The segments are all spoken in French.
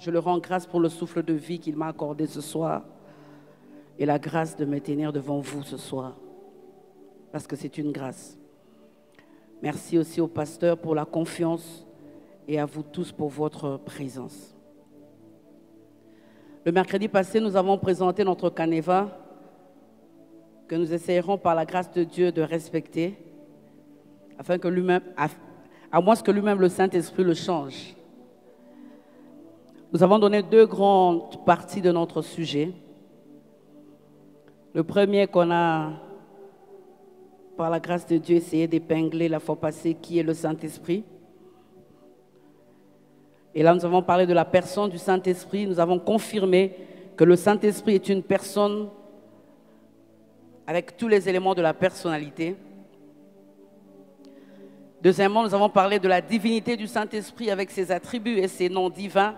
Je le rends grâce pour le souffle de vie qu'il m'a accordé ce soir et la grâce de me tenir devant vous ce soir, parce que c'est une grâce. Merci aussi au pasteur pour la confiance et à vous tous pour votre présence. Le mercredi passé, nous avons présenté notre canevas que nous essayerons par la grâce de Dieu de respecter, afin que lui-même, à moins que lui-même le Saint-Esprit le change. Nous avons donné 2 grandes parties de notre sujet. Le premier qu'on a, par la grâce de Dieu, essayé d'épingler la fois passée, qui est le Saint-Esprit. Et là, nous avons parlé de la personne du Saint-Esprit. Nous avons confirmé que le Saint-Esprit est une personne avec tous les éléments de la personnalité. Deuxièmement, nous avons parlé de la divinité du Saint-Esprit avec ses attributs et ses noms divins.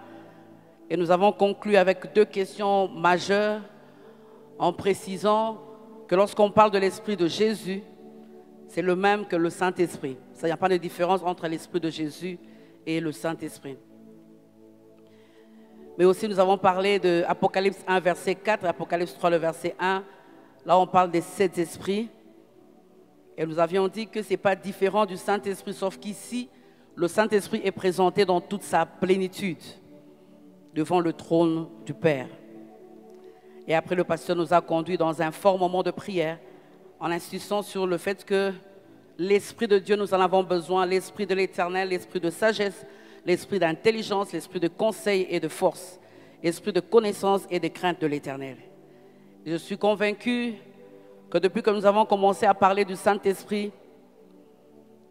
Et nous avons conclu avec 2 questions majeures en précisant que lorsqu'on parle de l'Esprit de Jésus, c'est le même que le Saint-Esprit. Il n'y a pas de différence entre l'Esprit de Jésus et le Saint-Esprit. Mais aussi nous avons parlé de Apocalypse 1, verset 4, et Apocalypse 3, le verset 1. Là, on parle des 7 esprits. Et nous avions dit que ce n'est pas différent du Saint-Esprit, sauf qu'ici, le Saint-Esprit est présenté dans toute sa plénitude devant le trône du Père. Et après, le pasteur nous a conduits dans un fort moment de prière en insistant sur le fait que l'Esprit de Dieu, nous en avons besoin, l'Esprit de l'Éternel, l'Esprit de sagesse, l'Esprit d'intelligence, l'Esprit de conseil et de force, l'Esprit de connaissance et de crainte de l'Éternel. Je suis convaincu que depuis que nous avons commencé à parler du Saint-Esprit,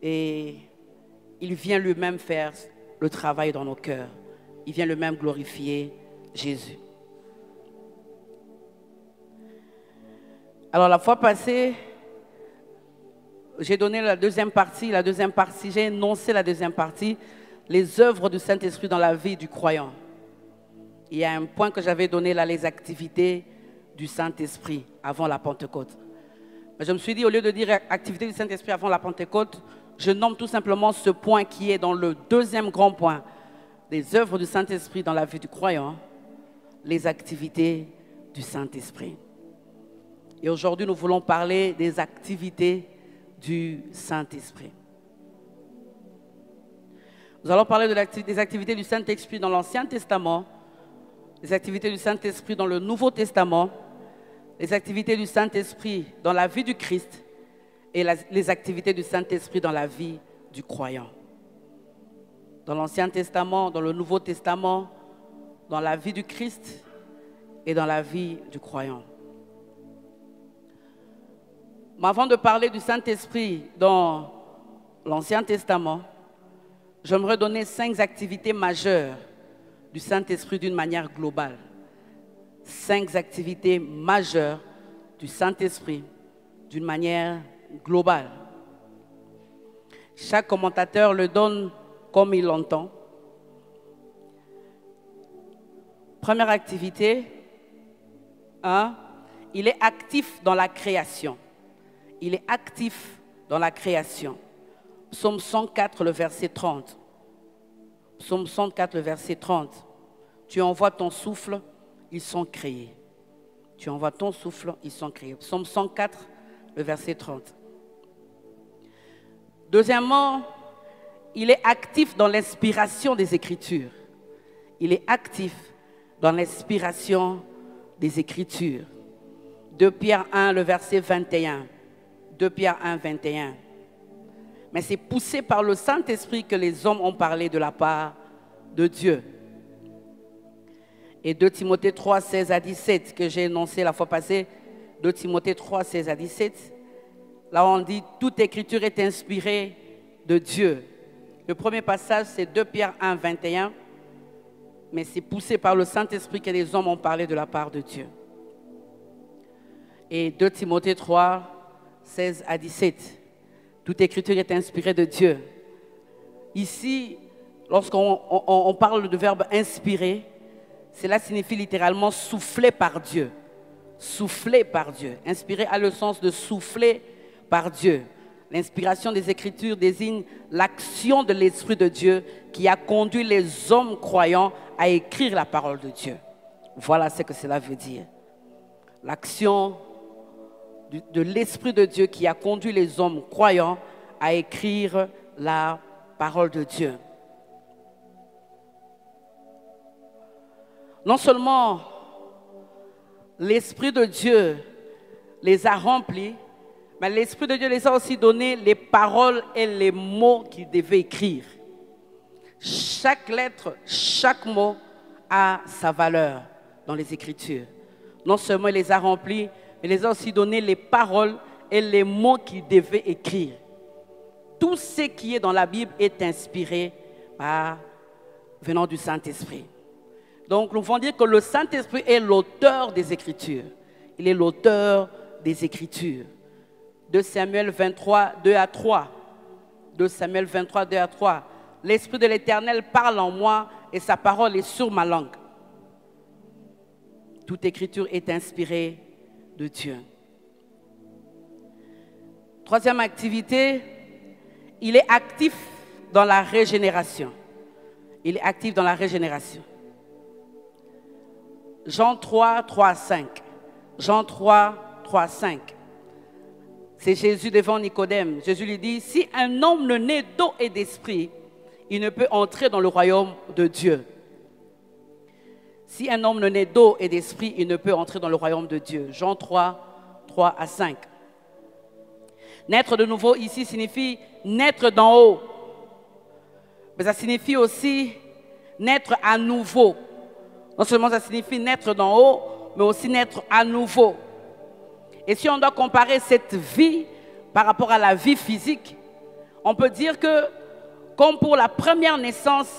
et il vient lui-même faire le travail dans nos cœurs. Il vient lui-même glorifier Jésus. Alors la fois passée, j'ai donné la deuxième partie, j'ai énoncé la deuxième partie, les œuvres du Saint-Esprit dans la vie du croyant. Il y a un point que j'avais donné là, les activités du Saint-Esprit avant la Pentecôte. Mais je me suis dit, au lieu de dire activité du Saint-Esprit avant la Pentecôte, je nomme tout simplement ce point qui est dans le deuxième grand point, les œuvres du Saint-Esprit dans la vie du croyant, les activités du Saint-Esprit. Et aujourd'hui, nous voulons parler des activités du Saint-Esprit. Nous allons parler des activités du Saint-Esprit dans l'Ancien Testament, les activités du Saint-Esprit dans le Nouveau Testament, les activités du Saint-Esprit dans la vie du Christ et les activités du Saint-Esprit dans la vie du croyant. Dans l'Ancien Testament, dans le Nouveau Testament, dans la vie du Christ et dans la vie du croyant. Mais avant de parler du Saint-Esprit dans l'Ancien Testament, j'aimerais donner 5 activités majeures du Saint-Esprit d'une manière globale. 5 activités majeures du Saint-Esprit d'une manière globale. Chaque commentateur le donne comme il l'entend. Première activité, 1, il est actif dans la création. Il est actif dans la création. Psaume 104, le verset 30. Psaume 104, le verset 30. Tu envoies ton souffle, ils sont créés. Tu envoies ton souffle, ils sont créés. Psaume 104, le verset 30. Deuxièmement, il est actif dans l'inspiration des Écritures. Il est actif dans l'inspiration des Écritures. 2 Pierre 1, le verset 21. 2 Pierre 1, 21. Mais c'est poussé par le Saint-Esprit que les hommes ont parlé de la part de Dieu. Et 2 Timothée 3, 16 à 17, que j'ai énoncé la fois passée, 2 Timothée 3, 16 à 17, là on dit « Toute écriture est inspirée de Dieu ». Le premier passage, c'est 2 Pierre 1, 21, mais c'est poussé par le Saint-Esprit que les hommes ont parlé de la part de Dieu. Et 2 Timothée 3, 16 à 17, toute écriture est inspirée de Dieu. Ici, lorsqu'on parle du verbe inspirer, cela signifie littéralement souffler par Dieu. Souffler par Dieu. Inspirer a le sens de souffler par Dieu. L'inspiration des Écritures désigne l'action de l'Esprit de Dieu qui a conduit les hommes croyants à écrire la parole de Dieu. Voilà ce que cela veut dire. L'action de l'Esprit de Dieu qui a conduit les hommes croyants à écrire la parole de Dieu. Non seulement l'Esprit de Dieu les a remplis, mais l'Esprit de Dieu les a aussi donné les paroles et les mots qu'ils devaient écrire. Chaque lettre, chaque mot a sa valeur dans les Écritures. Non seulement il les a remplis, mais il les a aussi donné les paroles et les mots qu'ils devaient écrire. Tout ce qui est dans la Bible est inspiré venant du Saint-Esprit. Donc nous pouvons dire que le Saint-Esprit est l'auteur des Écritures. Il est l'auteur des Écritures. 2 Samuel 23, 2 à 3. 2 Samuel 23, 2 à 3. L'Esprit de l'Éternel parle en moi et sa parole est sur ma langue. Toute écriture est inspirée de Dieu. Troisième activité, il est actif dans la régénération. Il est actif dans la régénération. Jean 3, 3, 5. Jean 3, 3, 5. C'est Jésus devant Nicodème. Jésus lui dit, si un homme ne naît d'eau et d'esprit, il ne peut entrer dans le royaume de Dieu. Si un homme ne naît d'eau et d'esprit, il ne peut entrer dans le royaume de Dieu. Jean 3, 3 à 5. Naître de nouveau ici signifie naître d'en haut. Mais ça signifie aussi naître à nouveau. Non seulement ça signifie naître d'en haut, mais aussi naître à nouveau. Et si on doit comparer cette vie par rapport à la vie physique, on peut dire que, comme pour la première naissance,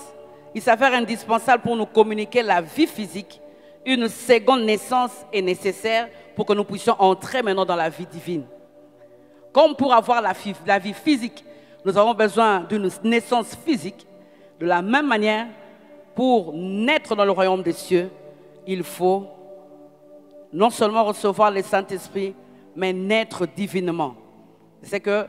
il s'avère indispensable pour nous communiquer la vie physique, une seconde naissance est nécessaire pour que nous puissions entrer maintenant dans la vie divine. Comme pour avoir la vie physique, nous avons besoin d'une naissance physique, de la même manière, pour naître dans le royaume des cieux, il faut non seulement recevoir le Saint-Esprit, mais naître divinement. C'est que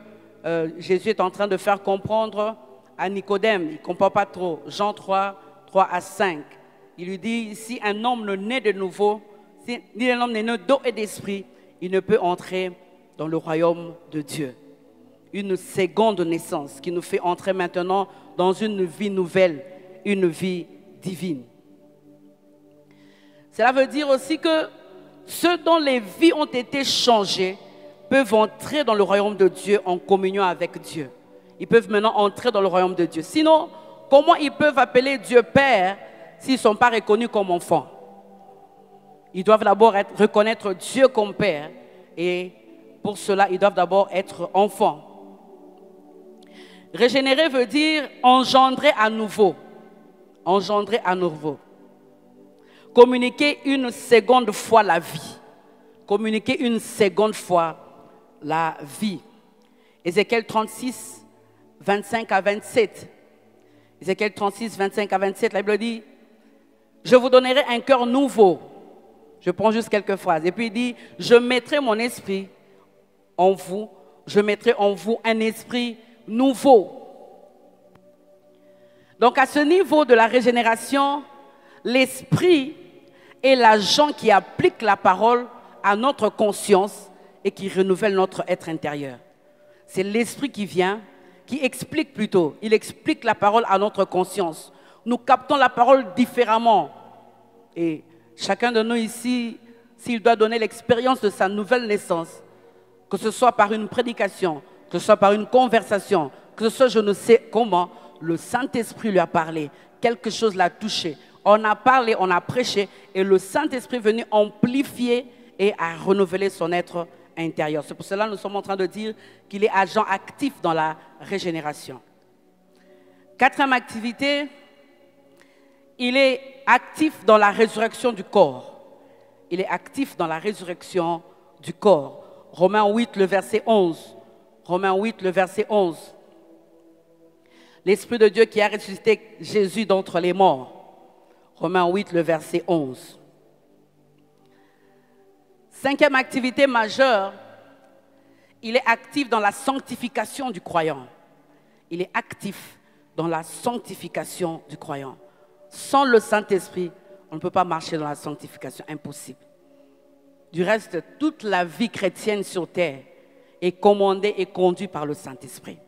Jésus est en train de faire comprendre à Nicodème, il ne comprend pas trop, Jean 3, 3 à 5. Il lui dit, si un homme ne naît de nouveau, si un homme n'est né d'eau et d'esprit, il ne peut entrer dans le royaume de Dieu. Une seconde naissance qui nous fait entrer maintenant dans une vie nouvelle, une vie divine. Cela veut dire aussi que ceux dont les vies ont été changées peuvent entrer dans le royaume de Dieu en communion avec Dieu. Ils peuvent maintenant entrer dans le royaume de Dieu. Sinon, comment ils peuvent appeler Dieu Père s'ils ne sont pas reconnus comme enfants? Ils doivent d'abord reconnaître Dieu comme Père et pour cela, ils doivent d'abord être enfants. Régénérer veut dire engendrer à nouveau. Engendrer à nouveau. Communiquer une seconde fois la vie. Communiquer une seconde fois la vie. Ézéchiel 36, 25 à 27. Ézéchiel 36, 25 à 27, la Bible dit, je vous donnerai un cœur nouveau. Je prends juste quelques phrases. Et puis il dit, je mettrai mon esprit en vous. Je mettrai en vous un esprit nouveau. Donc à ce niveau de la régénération, l'esprit est l'agent qui applique la parole à notre conscience et qui renouvelle notre être intérieur. C'est l'esprit qui vient, qui explique plutôt. Il explique la parole à notre conscience. Nous captons la parole différemment. Et chacun de nous ici, s'il doit donner l'expérience de sa nouvelle naissance, que ce soit par une prédication, que ce soit par une conversation, que ce soit je ne sais comment, le Saint-Esprit lui a parlé, quelque chose l'a touché. On a parlé, on a prêché et le Saint-Esprit est venu amplifier et à renouveler son être intérieur. C'est pour cela que nous sommes en train de dire qu'il est agent actif dans la régénération. Quatrième activité, il est actif dans la résurrection du corps. Il est actif dans la résurrection du corps. Romains 8, le verset 11. Romains 8, le verset 11. L'Esprit de Dieu qui a ressuscité Jésus d'entre les morts. Romains 8, le verset 11. Cinquième activité majeure, Il est actif dans la sanctification du croyant. Il est actif dans la sanctification du croyant. Sans le Saint-Esprit, on ne peut pas marcher dans la sanctification, impossible. Du reste, toute la vie chrétienne sur terre est commandée et conduite par le Saint-Esprit.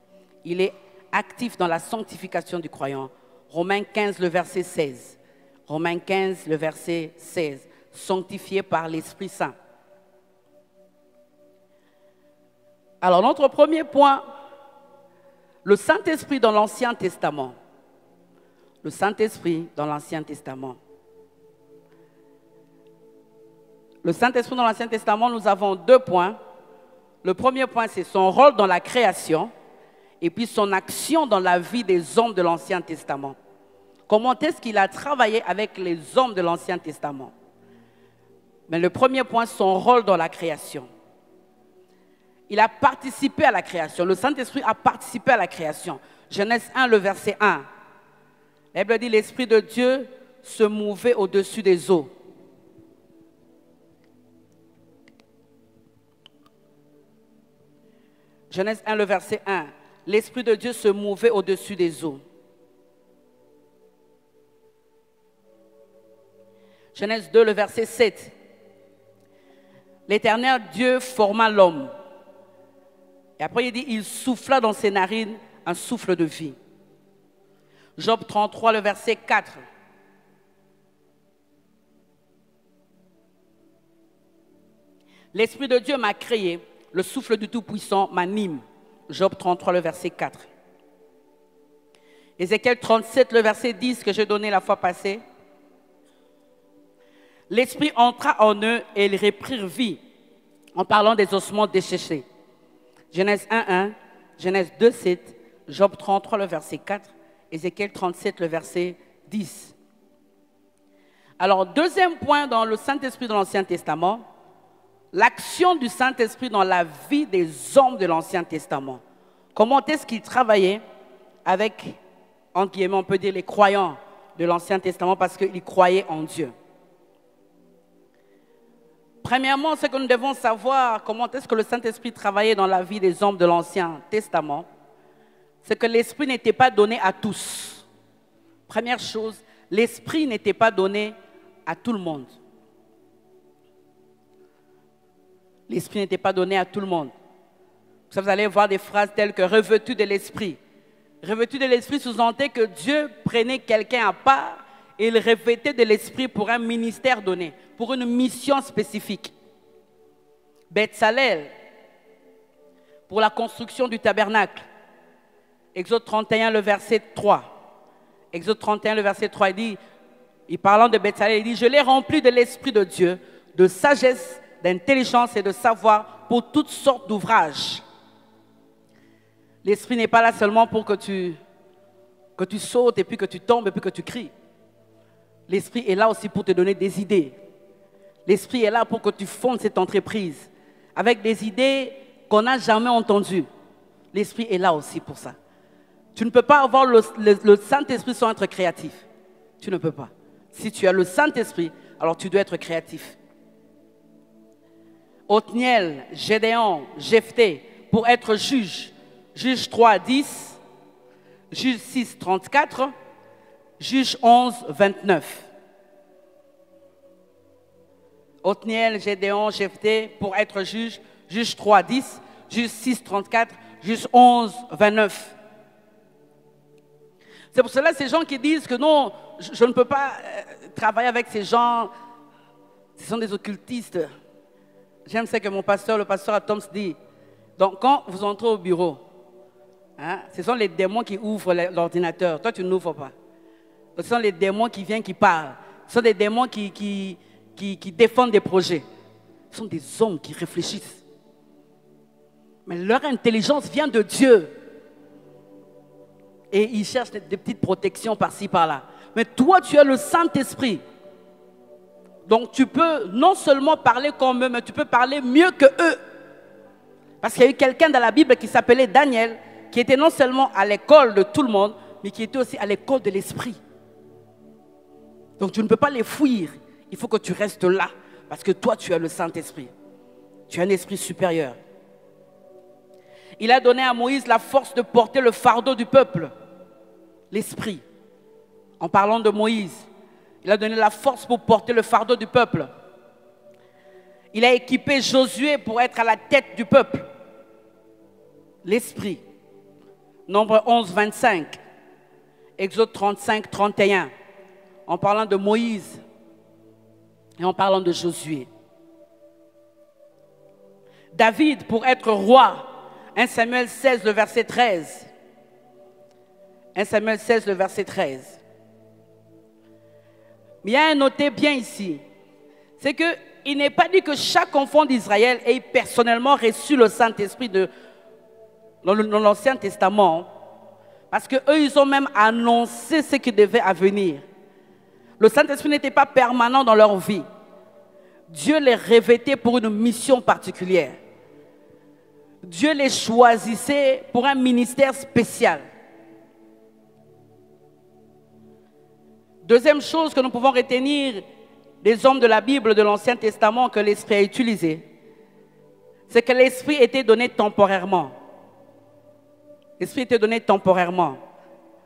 Il est actif dans la sanctification du croyant. Romains 15, le verset 16. Romains 15, le verset 16. Sanctifié par l'Esprit Saint. Alors, notre premier point, le Saint-Esprit dans l'Ancien Testament. Le Saint-Esprit dans l'Ancien Testament. Le Saint-Esprit dans l'Ancien Testament, nous avons 2 points. Le premier point, c'est son rôle dans la création et puis son action dans la vie des hommes de l'Ancien Testament. Comment est-ce qu'il a travaillé avec les hommes de l'Ancien Testament? Mais le premier point, son rôle dans la création. Il a participé à la création. Le Saint-Esprit a participé à la création. Genèse 1, le verset 1. La Bible dit, l'Esprit de Dieu se mouvait au-dessus des eaux. Genèse 1, le verset 1. L'Esprit de Dieu se mouvait au-dessus des eaux. Genèse 2, le verset 7. L'Éternel Dieu forma l'homme. Et après, il dit, il souffla dans ses narines un souffle de vie. Job 33, le verset 4. L'Esprit de Dieu m'a créé, le souffle du Tout-Puissant m'anime. Job 33, le verset 4. Ézéchiel 37, le verset 10 que j'ai donné la fois passée. L'Esprit entra en eux et ils reprirent vie, en parlant des ossements desséchés. Genèse 1, 1, Genèse 2, 7, Job 33, le verset 4, Ézéchiel 37, le verset 10. Alors, deuxième point dans le Saint-Esprit de l'Ancien Testament, l'action du Saint-Esprit dans la vie des hommes de l'Ancien Testament. Comment est-ce qu'il travaillait avec, entre guillemets, on peut dire les croyants de l'Ancien Testament parce qu'ils croyaient en Dieu. Premièrement, ce que nous devons savoir, comment est-ce que le Saint-Esprit travaillait dans la vie des hommes de l'Ancien Testament, c'est que l'Esprit n'était pas donné à tous. Première chose, l'Esprit n'était pas donné à tout le monde. L'Esprit n'était pas donné à tout le monde. Vous allez voir des phrases telles que « revêtu de l'Esprit ». Revêtu de l'Esprit sous-entend que Dieu prenait quelqu'un à part et il revêtait de l'Esprit pour un ministère donné, pour une mission spécifique. Betsalel, pour la construction du tabernacle. Exode 31, le verset 3. Exode 31, le verset 3, il parlant de Betsalel, il dit « Je l'ai rempli de l'Esprit de Dieu, de sagesse, d'intelligence et de savoir pour toutes sortes d'ouvrages. » L'Esprit n'est pas là seulement pour que tu sautes et puis que tu tombes et puis que tu cries. L'Esprit est là aussi pour te donner des idées. L'Esprit est là pour que tu fondes cette entreprise avec des idées qu'on n'a jamais entendues. L'Esprit est là aussi pour ça. Tu ne peux pas avoir le Saint-Esprit sans être créatif. Tu ne peux pas. Si tu as le Saint-Esprit, alors tu dois être créatif. Othniel, Gédéon, Jephthé, pour être juge. Juge 3, 10. Juge 6, 34. Juge 11, 29. Othniel, Gédéon, Jephthé, pour être juge. Juge 3, 10. Juge 6, 34. Juge 11, 29. C'est pour cela ces gens qui disent que non, je ne peux pas travailler avec ces gens. Ce sont des occultistes. J'aime ce que mon pasteur, le pasteur Atoms dit. Donc quand vous entrez au bureau, hein, ce sont les démons qui ouvrent l'ordinateur. Toi, tu n'ouvres pas. Ce sont les démons qui viennent, qui parlent. Ce sont des démons qui défendent des projets. Ce sont des hommes qui réfléchissent. Mais leur intelligence vient de Dieu. Et ils cherchent des petites protections par-ci, par-là. Mais toi, tu as le Saint-Esprit. Donc tu peux non seulement parler comme eux, mais tu peux parler mieux que eux. Parce qu'il y a eu quelqu'un dans la Bible qui s'appelait Daniel, qui était non seulement à l'école de tout le monde, mais qui était aussi à l'école de l'esprit. Donc tu ne peux pas les fuir. Il faut que tu restes là. Parce que toi, tu as le Saint-Esprit. Tu as un esprit supérieur. Il a donné à Moïse la force de porter le fardeau du peuple, l'esprit. En parlant de Moïse, il a donné la force pour porter le fardeau du peuple. Il a équipé Josué pour être à la tête du peuple, l'esprit. Nombre 11, 25, Exode 35, 31, en parlant de Moïse et en parlant de Josué. David pour être roi, 1 Samuel 16, le verset 13. 1 Samuel 16, le verset 13. Mais il y a un noté bien ici, c'est qu'il n'est pas dit que chaque enfant d'Israël ait personnellement reçu le Saint-Esprit dans l'Ancien Testament, parce qu'eux, ils ont même annoncé ce qui devait advenir. Le Saint-Esprit n'était pas permanent dans leur vie. Dieu les revêtait pour une mission particulière. Dieu les choisissait pour un ministère spécial. Deuxième chose que nous pouvons retenir des hommes de la Bible de l'Ancien Testament que l'Esprit a utilisé, c'est que l'Esprit était donné temporairement. L'Esprit était donné temporairement.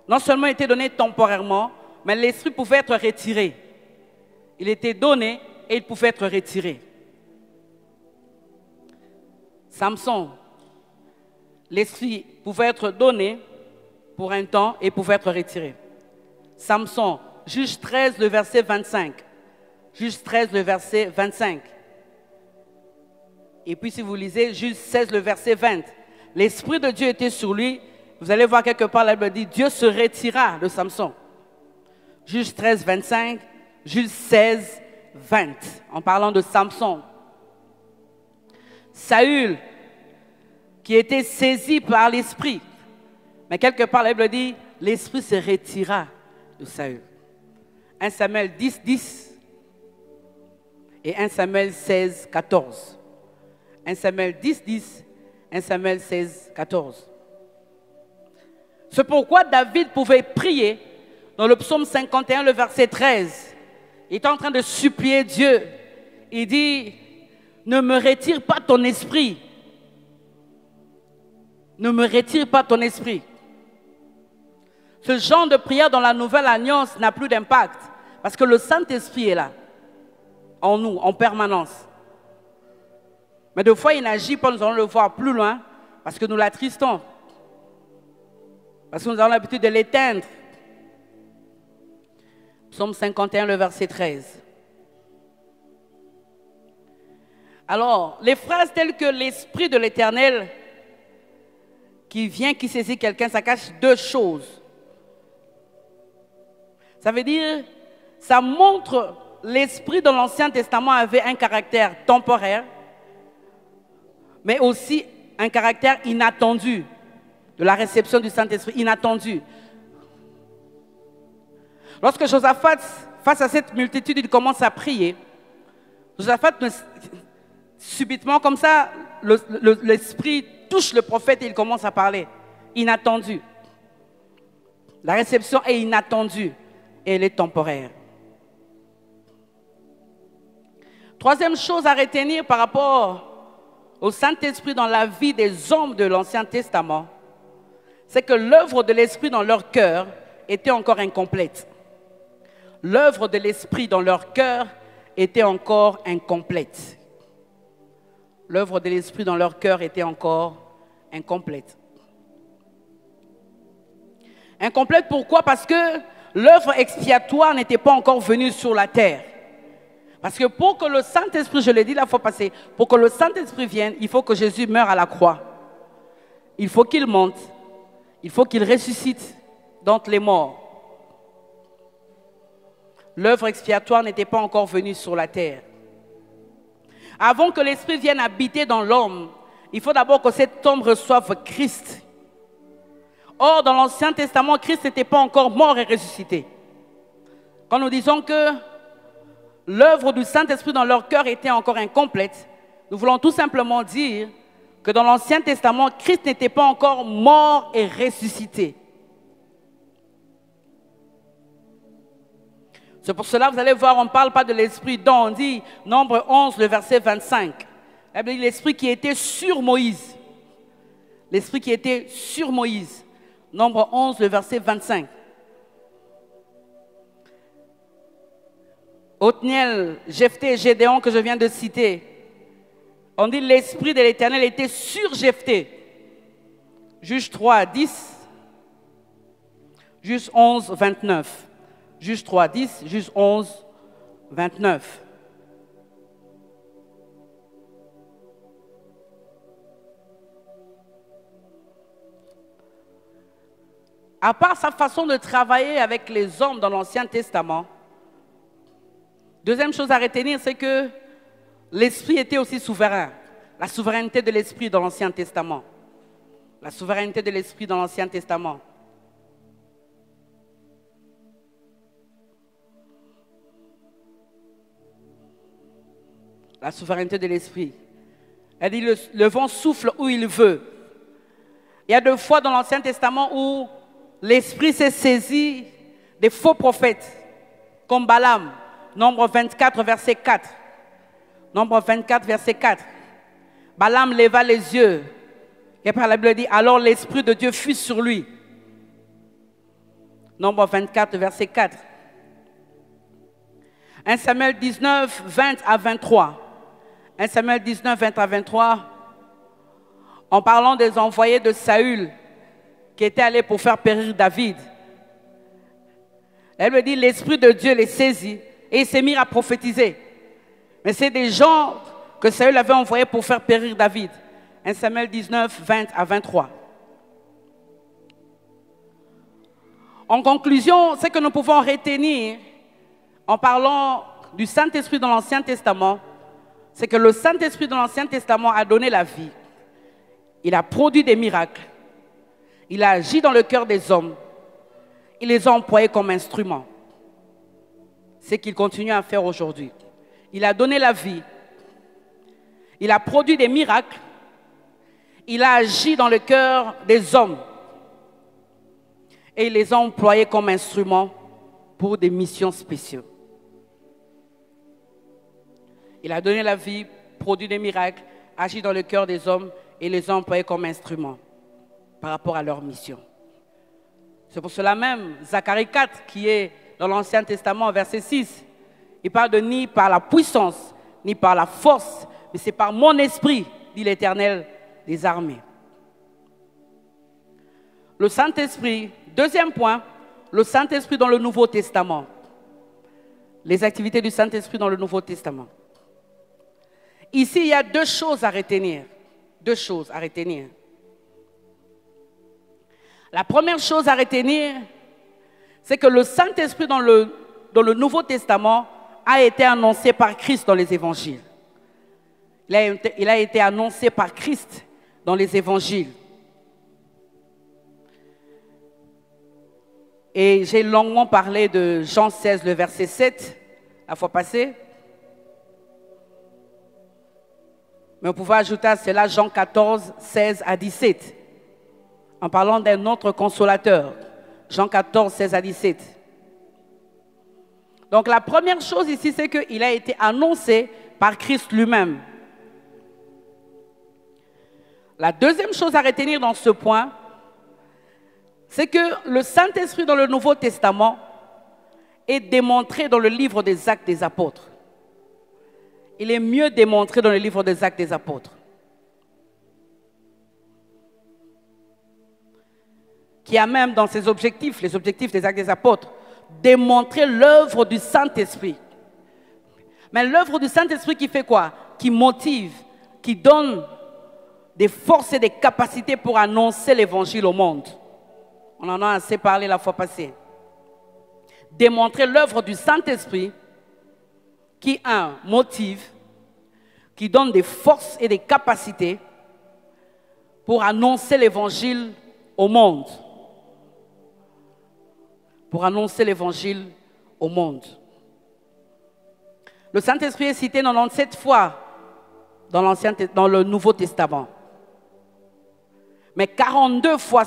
Non seulement il était donné temporairement, mais l'Esprit pouvait être retiré. Il était donné et il pouvait être retiré. Samson, l'Esprit pouvait être donné pour un temps et pouvait être retiré. Samson, Juge 13, le verset 25. Juge 13, le verset 25. Et puis si vous lisez Juge 16, le verset 20, l'Esprit de Dieu était sur lui. Vous allez voir quelque part, la Bible dit, Dieu se retira de Samson. Juge 13, 25, Juge 16, 20, en parlant de Samson. Saül, qui était saisi par l'Esprit. Mais quelque part, la Bible dit, l'Esprit se retira de Saül. 1 Samuel 10, 10 et 1 Samuel 16, 14. 1 Samuel 10, 10, 1 Samuel 16, 14. C'est pourquoi David pouvait prier dans le psaume 51, le verset 13. Il est en train de supplier Dieu. Il dit, ne me retire pas ton esprit. Ne me retire pas ton esprit. Ce genre de prière dans la Nouvelle Alliance n'a plus d'impact parce que le Saint-Esprit est là, en nous, en permanence. Mais des fois, il n'agit pas, nous allons le voir plus loin parce que nous l'attristons. Parce que nous avons l'habitude de l'éteindre. Psaume 51, le verset 13. Alors, les phrases telles que l'Esprit de l'Éternel qui vient, qui saisit quelqu'un, ça cache deux choses. Ça veut dire, ça montre l'Esprit dans l'Ancien Testament avait un caractère temporaire, mais aussi un caractère inattendu, de la réception du Saint-Esprit, inattendu. Lorsque Josaphat, face à cette multitude, il commence à prier, Josaphat, subitement, comme ça, l'Esprit touche le prophète et il commence à parler. Inattendu. La réception est inattendue et elle est temporaire. Troisième chose à retenir par rapport au Saint-Esprit dans la vie des hommes de l'Ancien Testament, c'est que l'œuvre de l'Esprit dans leur cœur était encore incomplète. L'œuvre de l'Esprit dans leur cœur était encore incomplète. L'œuvre de l'Esprit dans leur cœur était encore incomplète. Incomplète pourquoi? Parce que l'œuvre expiatoire n'était pas encore venue sur la terre. Parce que pour que le Saint-Esprit, je l'ai dit la fois passée, pour que le Saint-Esprit vienne, il faut que Jésus meure à la croix. Il faut qu'il monte. Il faut qu'il ressuscite d'entre les morts. L'œuvre expiatoire n'était pas encore venue sur la terre. Avant que l'Esprit vienne habiter dans l'homme, il faut d'abord que cet homme reçoive Christ. Or, dans l'Ancien Testament, Christ n'était pas encore mort et ressuscité. Quand nous disons que l'œuvre du Saint-Esprit dans leur cœur était encore incomplète, nous voulons tout simplement dire que dans l'Ancien Testament, Christ n'était pas encore mort et ressuscité. C'est pour cela, vous allez voir, on ne parle pas de l'Esprit dont on dit, Nombre 11, le verset 25. L'Esprit qui était sur Moïse. l'Esprit qui était sur Moïse. Nombre 11, le verset 25. Othniel, Jephthé, Gédéon que je viens de citer. On dit l'Esprit de l'Éternel était sur Jephthé. Juge 3, 10. Juge 11, 29. Juge 3, 10. Juge 11, 29. À part sa façon de travailler avec les hommes dans l'Ancien Testament, deuxième chose à retenir, c'est que l'Esprit était aussi souverain. La souveraineté de l'Esprit dans l'Ancien Testament. La souveraineté de l'Esprit dans l'Ancien Testament. La souveraineté de l'Esprit. Elle dit le vent souffle où il veut. Il y a deux fois dans l'Ancien Testament où l'Esprit s'est saisi des faux prophètes, comme Balaam, Nombre 24, verset 4. Nombre 24, verset 4. Balaam leva les yeux. Et après la Bible dit, alors l'Esprit de Dieu fut sur lui. Nombre 24, verset 4. 1 Samuel 19, 20 à 23. 1 Samuel 19, 20 à 23. En parlant des envoyés de Saül qui étaient allés pour faire périr David. Elle me dit, l'Esprit de Dieu les saisit et il s'est mis à prophétiser. Mais c'est des gens que Saül avait envoyés pour faire périr David. 1 Samuel 19, 20 à 23. En conclusion, ce que nous pouvons retenir en parlant du Saint-Esprit dans l'Ancien Testament, c'est que le Saint-Esprit dans l'Ancien Testament a donné la vie. Il a produit des miracles. Il a agi dans le cœur des hommes. Il les a employés comme instruments. C'est ce qu'il continue à faire aujourd'hui. Il a donné la vie. Il a produit des miracles. Il a agi dans le cœur des hommes. Et il les a employés comme instruments pour des missions spéciales. Il a donné la vie, produit des miracles, agi dans le cœur des hommes et les a employés comme instruments par rapport à leur mission. C'est pour cela même, Zacharie 4, qui est dans l'Ancien Testament, verset 6, il parle de ni par la puissance, ni par la force, mais c'est par mon esprit, dit l'Éternel des armées. Le Saint-Esprit, deuxième point, le Saint-Esprit dans le Nouveau Testament. Les activités du Saint-Esprit dans le Nouveau Testament. Ici, il y a deux choses à retenir. Deux choses à retenir. La première chose à retenir, c'est que le Saint-Esprit dans le Nouveau Testament a été annoncé par Christ dans les évangiles. Il a été annoncé par Christ dans les évangiles. Et j'ai longuement parlé de Jean 16, le verset 7, la fois passée. Mais on pouvait ajouter à cela Jean 14, 16 à 17. En parlant d'un autre consolateur. Jean 14, 16 à 17. Donc la première chose ici, c'est qu'il a été annoncé par Christ lui-même. La deuxième chose à retenir dans ce point, c'est que le Saint-Esprit dans le Nouveau Testament est démontré dans le livre des Actes des Apôtres. Il est mieux démontré dans le livre des Actes des Apôtres. Qui a même dans ses objectifs, les objectifs des Actes des Apôtres, démontré l'œuvre du Saint-Esprit. Mais l'œuvre du Saint-Esprit qui fait quoi? Qui motive, qui donne des forces et des capacités pour annoncer l'évangile au monde. On en a assez parlé la fois passée. Démontrer l'œuvre du Saint-Esprit qui, motive, qui donne des forces et des capacités pour annoncer l'évangile au monde. Pour annoncer l'évangile au monde. Le Saint-Esprit est cité 97 fois dans le Nouveau Testament. Mais 42 fois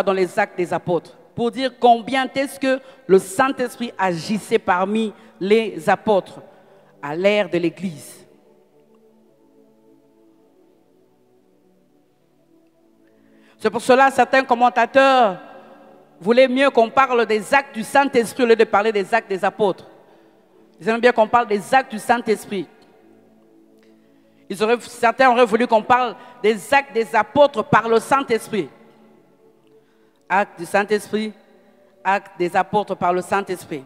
dans les Actes des Apôtres. Pour dire combien est-ce que le Saint-Esprit agissait parmi les apôtres à l'ère de l'Église. C'est pour cela que certains commentateurs voulaient mieux qu'on parle des actes du Saint-Esprit au lieu de parler des actes des apôtres. Ils aiment bien qu'on parle des actes du Saint-Esprit. Certains auraient voulu qu'on parle des actes des apôtres par le Saint-Esprit. Actes du Saint-Esprit, actes des apôtres par le Saint-Esprit.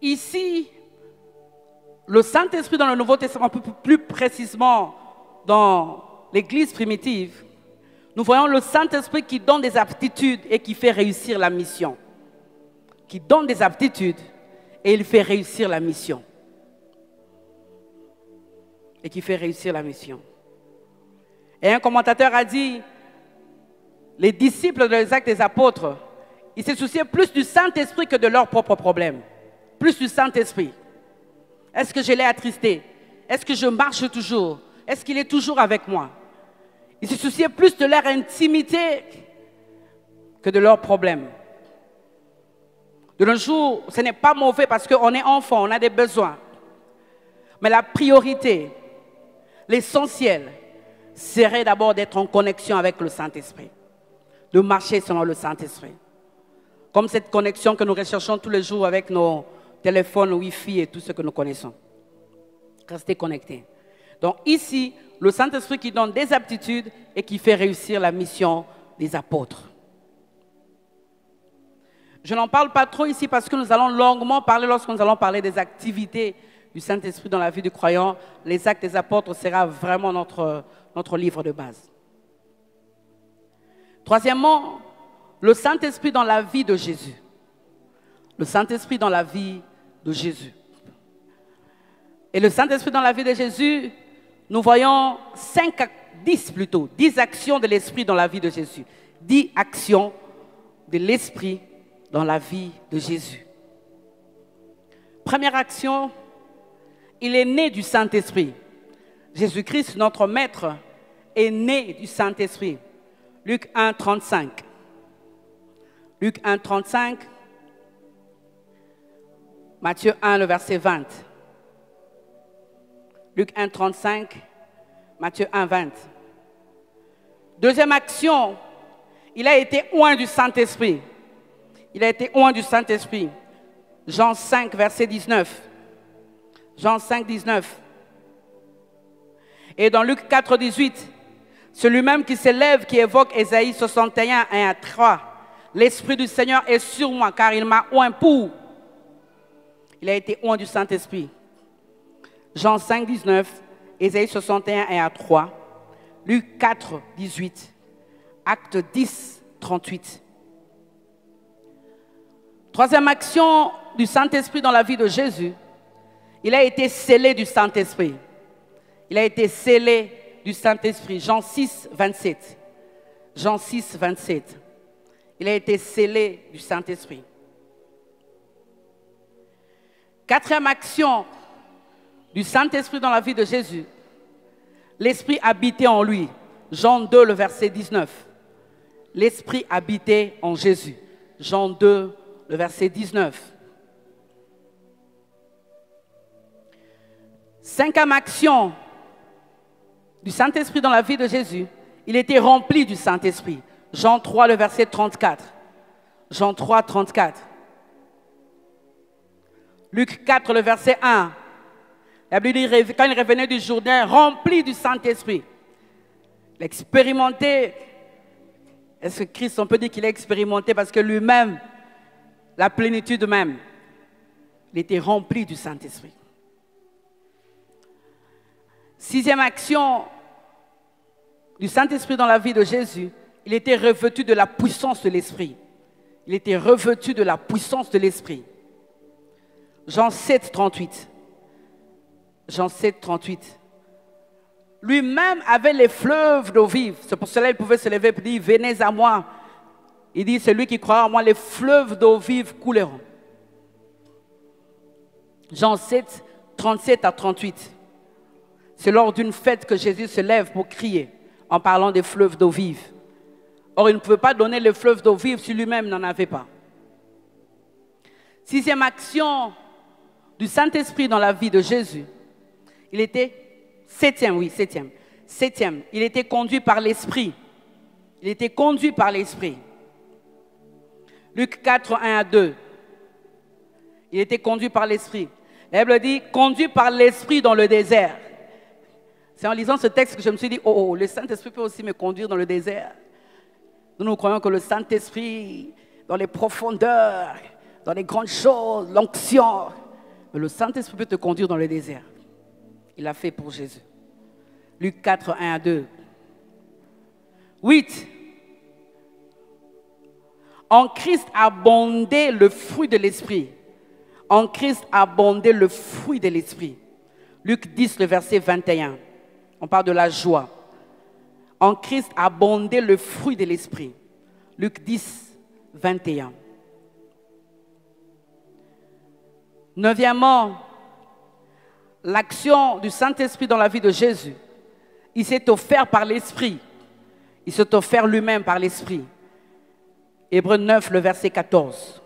Ici, le Saint-Esprit dans le Nouveau Testament, plus précisément dans l'Église primitive, nous voyons le Saint-Esprit qui donne des aptitudes et qui fait réussir la mission. Qui donne des aptitudes et il fait réussir la mission. Et qui fait réussir la mission. Et un commentateur a dit, les disciples des actes des apôtres, ils se souciaient plus du Saint-Esprit que de leurs propres problèmes. Plus du Saint-Esprit. Est-ce que je l'ai attristé? Est-ce que je marche toujours? Est-ce qu'il est toujours avec moi? Ils se souciaient plus de leur intimité que de leurs problèmes. De nos jours, ce n'est pas mauvais parce qu'on est enfant, on a des besoins. Mais la priorité, l'essentiel, serait d'abord d'être en connexion avec le Saint-Esprit. De marcher selon le Saint-Esprit. Comme cette connexion que nous recherchons tous les jours avec nos téléphones, Wi-Fi et tout ce que nous connaissons. Restez connectés. Donc ici, le Saint-Esprit qui donne des aptitudes et qui fait réussir la mission des apôtres. Je n'en parle pas trop ici parce que nous allons longuement parler lorsque nous allons parler des activités du Saint-Esprit dans la vie du croyant. Les actes des apôtres sera vraiment notre livre de base. Troisièmement, le Saint-Esprit dans la vie de Jésus. Le Saint-Esprit dans la vie de Jésus. Et le Saint-Esprit dans la vie de Jésus, nous voyons 10 actions de l'Esprit dans la vie de Jésus. 10 actions de l'Esprit dans la vie de Jésus. Première action, il est né du Saint-Esprit. Jésus-Christ, notre Maître, est né du Saint-Esprit. Luc 1, 35. Luc 1, 35. Matthieu 1, le verset 20. Luc 1, 35. Matthieu 1, 20. Deuxième action, il a été oint du Saint-Esprit. Il a été oint du Saint-Esprit. Jean 5, verset 19. Jean 5, 19. Et dans Luc 4, 18, celui-même qui s'élève, qui évoque Ésaïe 61, 1 à 3. L'Esprit du Seigneur est sur moi, car il m'a oint pour. Il a été oint du Saint-Esprit. Jean 5, 19, Ésaïe 61, 1 à 3. Luc 4, 18. Acte 10, 38. Troisième action du Saint-Esprit dans la vie de Jésus, il a été scellé du Saint-Esprit. Il a été scellé du Saint-Esprit. Jean 6, 27. Jean 6, 27. Il a été scellé du Saint-Esprit. Quatrième action du Saint-Esprit dans la vie de Jésus, l'Esprit habitait en lui. Jean 2, le verset 19. L'Esprit habitait en Jésus. Jean 2, le verset 19. Cinquième action du Saint-Esprit dans la vie de Jésus, il était rempli du Saint-Esprit. Jean 3, le verset 34. Jean 3, 34. Luc 4, le verset 1. La Bible dit, quand il revenait du Jourdain, rempli du Saint-Esprit. Il a expérimenté. Est-ce que Christ, on peut dire qu'il a expérimenté parce que lui-même, la plénitude même, il était rempli du Saint-Esprit. Sixième action du Saint-Esprit dans la vie de Jésus, il était revêtu de la puissance de l'Esprit. Il était revêtu de la puissance de l'Esprit. Jean 7, 38. Jean 7, 38. Lui-même avait les fleuves d'eau vive. C'est pour cela qu'il pouvait se lever et dire, venez à moi. Il dit, celui qui croira en moi, les fleuves d'eau vive couleront. Jean 7, 37 à 38. C'est lors d'une fête que Jésus se lève pour crier en parlant des fleuves d'eau vive. Or, il ne pouvait pas donner les fleuves d'eau vive si lui-même n'en avait pas. Sixième action du Saint-Esprit dans la vie de Jésus. Il était septième. Septième, il était conduit par l'Esprit. Il était conduit par l'Esprit. Luc 4, 1 à 2. Il était conduit par l'Esprit. La Bible dit, conduit par l'Esprit dans le désert. C'est en lisant ce texte que je me suis dit, oh, le Saint-Esprit peut aussi me conduire dans le désert. Nous croyons que le Saint-Esprit, dans les profondeurs, dans les grandes choses, l'onction, mais le Saint-Esprit peut te conduire dans le désert. Il l'a fait pour Jésus. Luc 4, 1 à 2. 8. En Christ abondait le fruit de l'Esprit. En Christ abondait le fruit de l'Esprit. Luc 10, le verset 21. On parle de la joie. En Christ abondait le fruit de l'Esprit. Luc 10, 21. Neuvièmement, l'action du Saint-Esprit dans la vie de Jésus. Il s'est offert par l'Esprit. Il s'est offert lui-même par l'Esprit. Hébreux 9, le verset 14.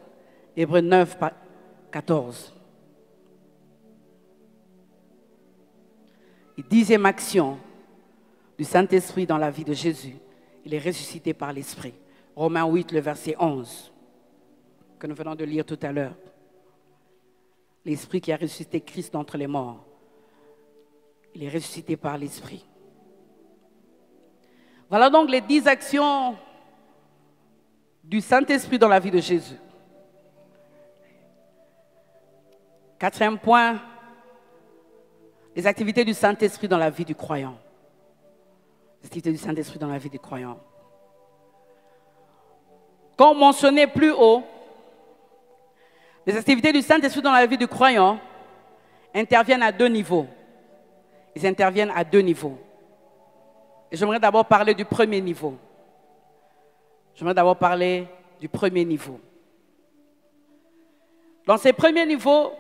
Hébreux 9, 14. Et dixième action du Saint-Esprit dans la vie de Jésus. Il est ressuscité par l'Esprit. Romains 8, le verset 11, que nous venons de lire tout à l'heure. L'Esprit qui a ressuscité Christ d'entre les morts. Il est ressuscité par l'Esprit. Voilà donc les 10 actions du Saint-Esprit dans la vie de Jésus. Quatrième point, les activités du Saint-Esprit dans la vie du croyant. Les activités du Saint-Esprit dans la vie du croyant. Comme mentionné plus haut, les activités du Saint-Esprit dans la vie du croyant interviennent à 2 niveaux. Ils interviennent à 2 niveaux. Et j'aimerais d'abord parler du premier niveau. J'aimerais d'abord parler du premier niveau. Dans ces premiers niveaux,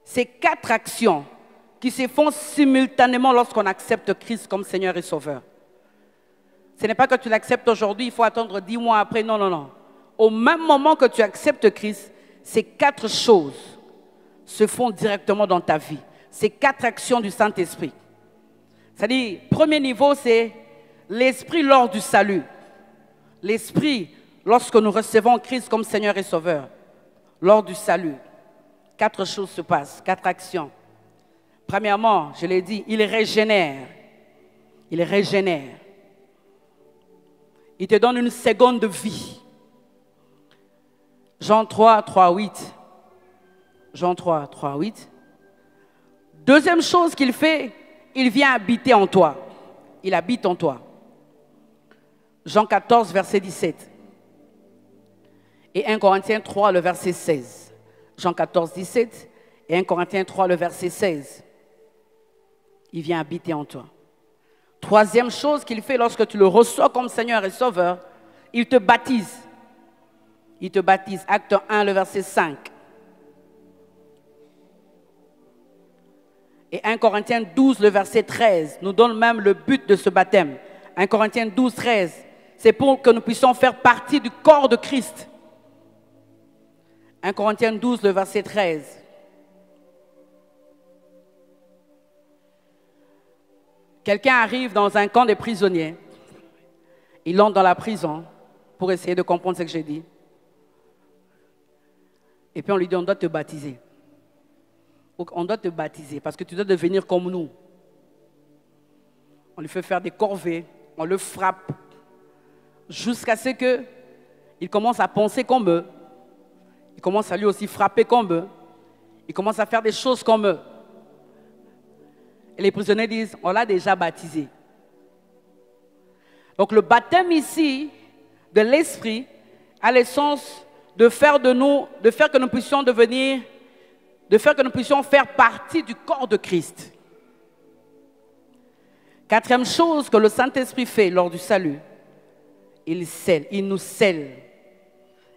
c'est 4 actions qui se font simultanément lorsqu'on accepte Christ comme Seigneur et Sauveur. Ce n'est pas que tu l'acceptes aujourd'hui, il faut attendre 10 mois après. Non, non, non. Au même moment que tu acceptes Christ, ces 4 choses se font directement dans ta vie. Ces 4 actions du Saint-Esprit. C'est-à-dire, premier niveau, c'est l'Esprit lors du salut. L'Esprit, lorsque nous recevons Christ comme Seigneur et Sauveur, lors du salut. 4 choses se passent, 4 actions. Premièrement, je l'ai dit, il régénère. Il régénère. Il te donne une seconde vie. Jean 3, 3, 8. Jean 3, 3, 8. Deuxième chose qu'il fait, il vient habiter en toi. Il habite en toi. Jean 14, verset 17. Et 1 Corinthiens 3, le verset 16. Jean 14, 17 et 1 Corinthiens 3, le verset 16. Il vient habiter en toi. Troisième chose qu'il fait lorsque tu le reçois comme Seigneur et Sauveur, il te baptise. Il te baptise. Acte 1, le verset 5. Et 1 Corinthiens 12, le verset 13, nous donne même le but de ce baptême. 1 Corinthiens 12, 13, c'est pour que nous puissions faire partie du corps de Christ. 1 Corinthiens 12, le verset 13. Quelqu'un arrive dans un camp de prisonniers. Il entre dans la prison pour essayer de comprendre ce que j'ai dit. Et puis on lui dit, on doit te baptiser. On doit te baptiser parce que tu dois devenir comme nous. On lui fait faire des corvées, on le frappe, jusqu'à ce qu'il commence à penser comme eux. Il commence à lui aussi frapper comme eux. Il commence à faire des choses comme eux. Et les prisonniers disent, on l'a déjà baptisé. Donc le baptême ici de l'Esprit a l'essence de faire que nous puissions devenir, de faire que nous puissions faire partie du corps de Christ. Quatrième chose que le Saint-Esprit fait lors du salut, il scelle, il nous scelle.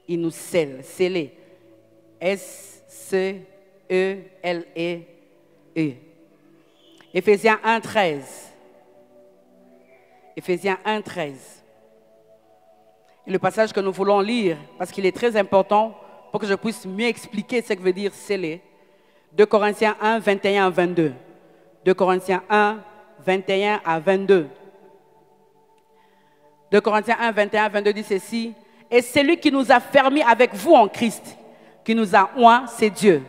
Il nous scelle, scellé. S-C-E-L-E-E. Éphésiens 1, 13. Éphésiens 1, 13. Et le passage que nous voulons lire, parce qu'il est très important pour que je puisse mieux expliquer ce que veut dire sceller. 2 Corinthiens 1, 21 à 22. 2 Corinthiens 1, 21 à 22. 2 Corinthiens 1, 21 à 22 dit ceci. Et celui qui nous a fermis avec vous en Christ, qui nous a oints, c'est Dieu,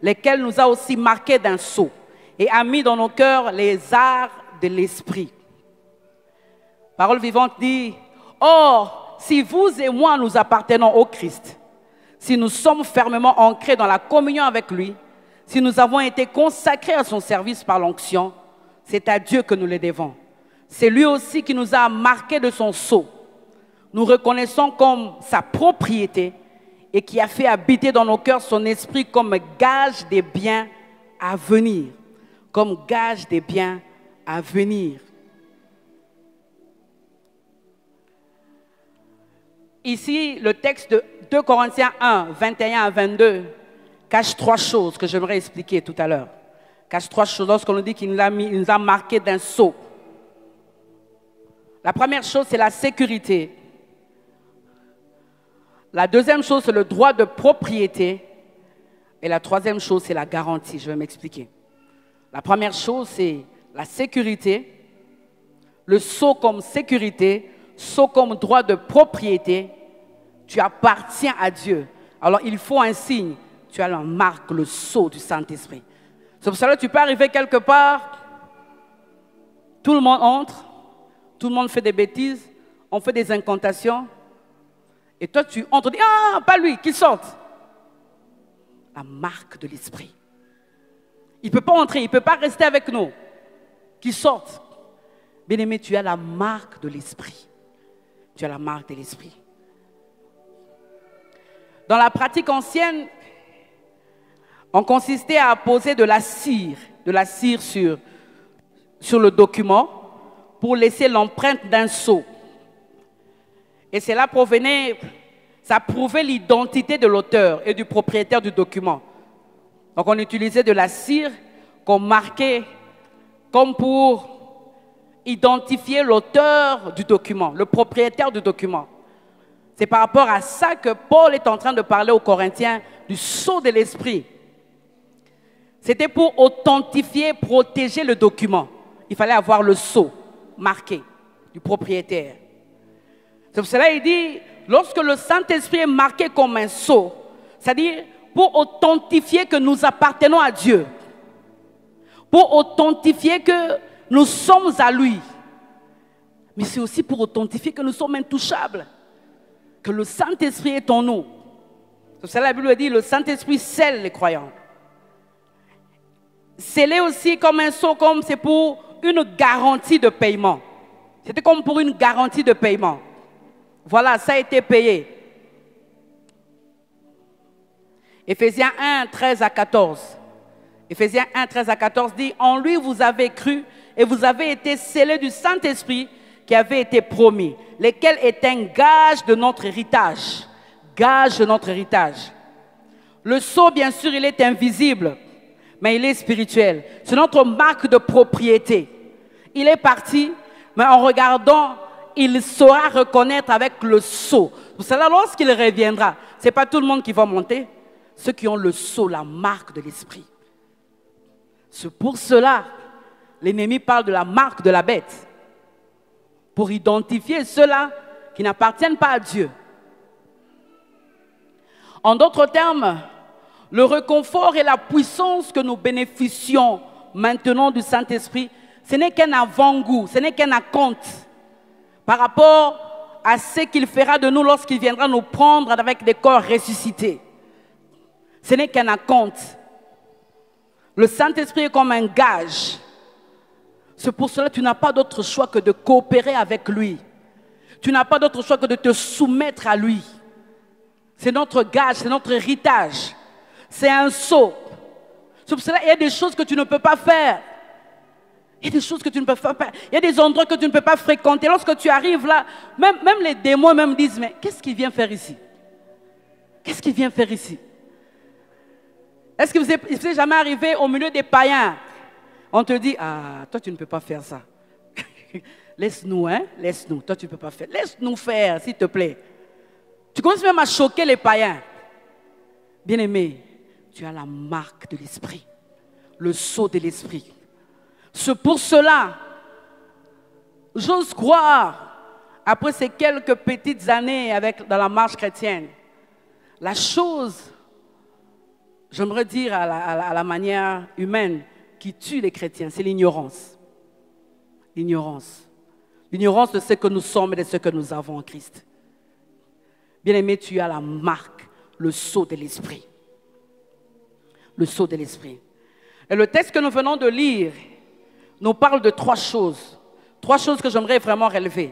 lequel nous a aussi marqués d'un sceau et a mis dans nos cœurs les arts de l'esprit. Parole vivante dit, or, si vous et moi nous appartenons au Christ, si nous sommes fermement ancrés dans la communion avec lui, si nous avons été consacrés à son service par l'onction, c'est à Dieu que nous le devons. C'est lui aussi qui nous a marqués de son sceau. Nous reconnaissons comme sa propriété et qui a fait habiter dans nos cœurs son esprit comme gage des biens à venir. Comme gage des biens à venir. Ici, le texte de 2 Corinthiens 1, 21 à 22 cache trois choses que j'aimerais expliquer tout à l'heure. Cache trois choses lorsqu'on nous dit qu'il nous a marqué d'un sceau. La première chose, c'est la sécurité. La deuxième chose, c'est le droit de propriété. Et la troisième chose, c'est la garantie. Je vais m'expliquer. La première chose, c'est la sécurité. Le sceau comme sécurité, sceau comme droit de propriété. Tu appartiens à Dieu. Alors, il faut un signe. Tu as la marque, le sceau du Saint-Esprit. C'est pour cela que tu peux arriver quelque part. Tout le monde entre. Tout le monde fait des bêtises. On fait des incantations. Et toi, tu entres, dis, ah, pas lui, qu'il sorte. La marque de l'esprit. Il ne peut pas entrer, il ne peut pas rester avec nous. Qu'il sorte. Bien-aimé, tu as la marque de l'esprit. Tu as la marque de l'esprit. Dans la pratique ancienne, on consistait à poser de la cire sur le document pour laisser l'empreinte d'un sceau. Et cela ça prouvait l'identité de l'auteur et du propriétaire du document. Donc on utilisait de la cire qu'on marquait comme pour identifier l'auteur du document, le propriétaire du document. C'est par rapport à ça que Paul est en train de parler aux Corinthiens du sceau de l'esprit. C'était pour authentifier, protéger le document. Il fallait avoir le sceau marqué du propriétaire. C'est pour cela qu'il dit, lorsque le Saint-Esprit est marqué comme un sceau, c'est-à-dire pour authentifier que nous appartenons à Dieu, pour authentifier que nous sommes à lui, mais c'est aussi pour authentifier que nous sommes intouchables, que le Saint-Esprit est en nous. C'est pour cela que la Bible dit, le Saint-Esprit scelle les croyants. Sceller aussi comme un sceau, comme c'est pour une garantie de paiement. C'était comme pour une garantie de paiement. Voilà, ça a été payé. Éphésiens 1, 13 à 14. Éphésiens 1, 13 à 14 dit, en lui vous avez cru et vous avez été scellés du Saint-Esprit qui avait été promis, lequel est un gage de notre héritage. Gage de notre héritage. Le sceau, bien sûr, il est invisible, mais il est spirituel. C'est notre marque de propriété. Il est parti, mais en regardant, il saura reconnaître avec le sceau. Pour cela, lorsqu'il reviendra, ce n'est pas tout le monde qui va monter. Ceux qui ont le sceau, la marque de l'esprit. C'est pour cela, l'ennemi parle de la marque de la bête. Pour identifier ceux-là qui n'appartiennent pas à Dieu. En d'autres termes, le réconfort et la puissance que nous bénéficions maintenant du Saint-Esprit, ce n'est qu'un avant-goût, ce n'est qu'un acompte par rapport à ce qu'il fera de nous lorsqu'il viendra nous prendre avec des corps ressuscités. Ce n'est qu'un acompte. Le Saint-Esprit est comme un gage. C'est pour cela que tu n'as pas d'autre choix que de coopérer avec lui. Tu n'as pas d'autre choix que de te soumettre à lui. C'est notre gage, c'est notre héritage. C'est un sceau. C'est pour cela qu'il y a des choses que tu ne peux pas faire. Il y a des choses que tu ne peux pas faire. Il y a des endroits que tu ne peux pas fréquenter. Lorsque tu arrives là, même les démons même disent, mais qu'est-ce qu'il vient faire ici? Qu'est-ce qu'il vient faire ici? Est-ce que vous êtes jamais arrivé au milieu des païens? On te dit, ah, toi tu ne peux pas faire ça. Laisse-nous, hein? Laisse-nous. Toi tu ne peux pas faire. Laisse-nous faire, s'il te plaît. Tu commences même à choquer les païens. Bien-aimé, tu as la marque de l'esprit. Le sceau de l'esprit. C'est pour cela J'ose croire, après ces quelques petites années dans la marche chrétienne, la chose, j'aimerais dire à la manière humaine, qui tue les chrétiens, c'est l'ignorance. L'ignorance. L'ignorance de ce que nous sommes et de ce que nous avons en Christ. Bien-aimé, tu as la marque, le sceau de l'Esprit. Le sceau de l'Esprit. Et le texte que nous venons de lire nous parle de trois choses. Trois choses que j'aimerais vraiment relever.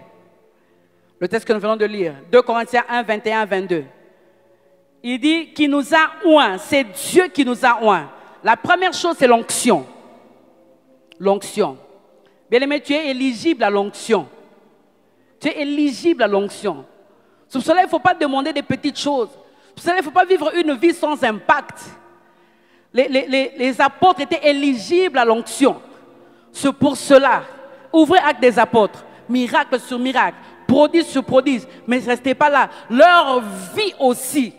Le texte que nous venons de lire, 2 Corinthiens 1, 21, 22. Il dit qu'il nous a oint, c'est Dieu qui nous a oint. La première chose, c'est l'onction. L'onction. Bien-aimé, tu es éligible à l'onction. Tu es éligible à l'onction. Pour cela, il ne faut pas demander des petites choses. Pour cela, il ne faut pas vivre une vie sans impact. Les apôtres étaient éligibles à l'onction. C'est pour cela. Ouvrez Actes des apôtres. Miracle sur miracle. Prodige sur prodige. Mais ne restez pas là. Leur vie aussi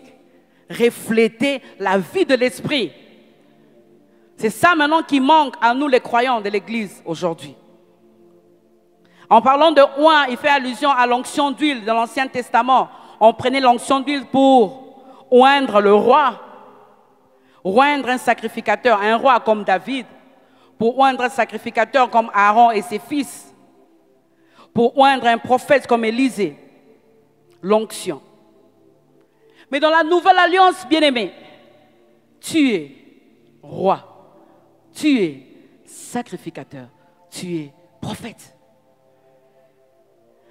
reflétait la vie de l'Esprit. C'est ça maintenant qui manque à nous les croyants de l'Église aujourd'hui. En parlant de oint, il fait allusion à l'onction d'huile dans l'Ancien Testament. On prenait l'onction d'huile pour oindre le roi, oindre un sacrificateur, un roi comme David, pour oindre un sacrificateur comme Aaron et ses fils, pour oindre un prophète comme Élisée. L'onction. Mais dans la nouvelle alliance, bien-aimé, tu es roi. Tu es sacrificateur, tu es prophète.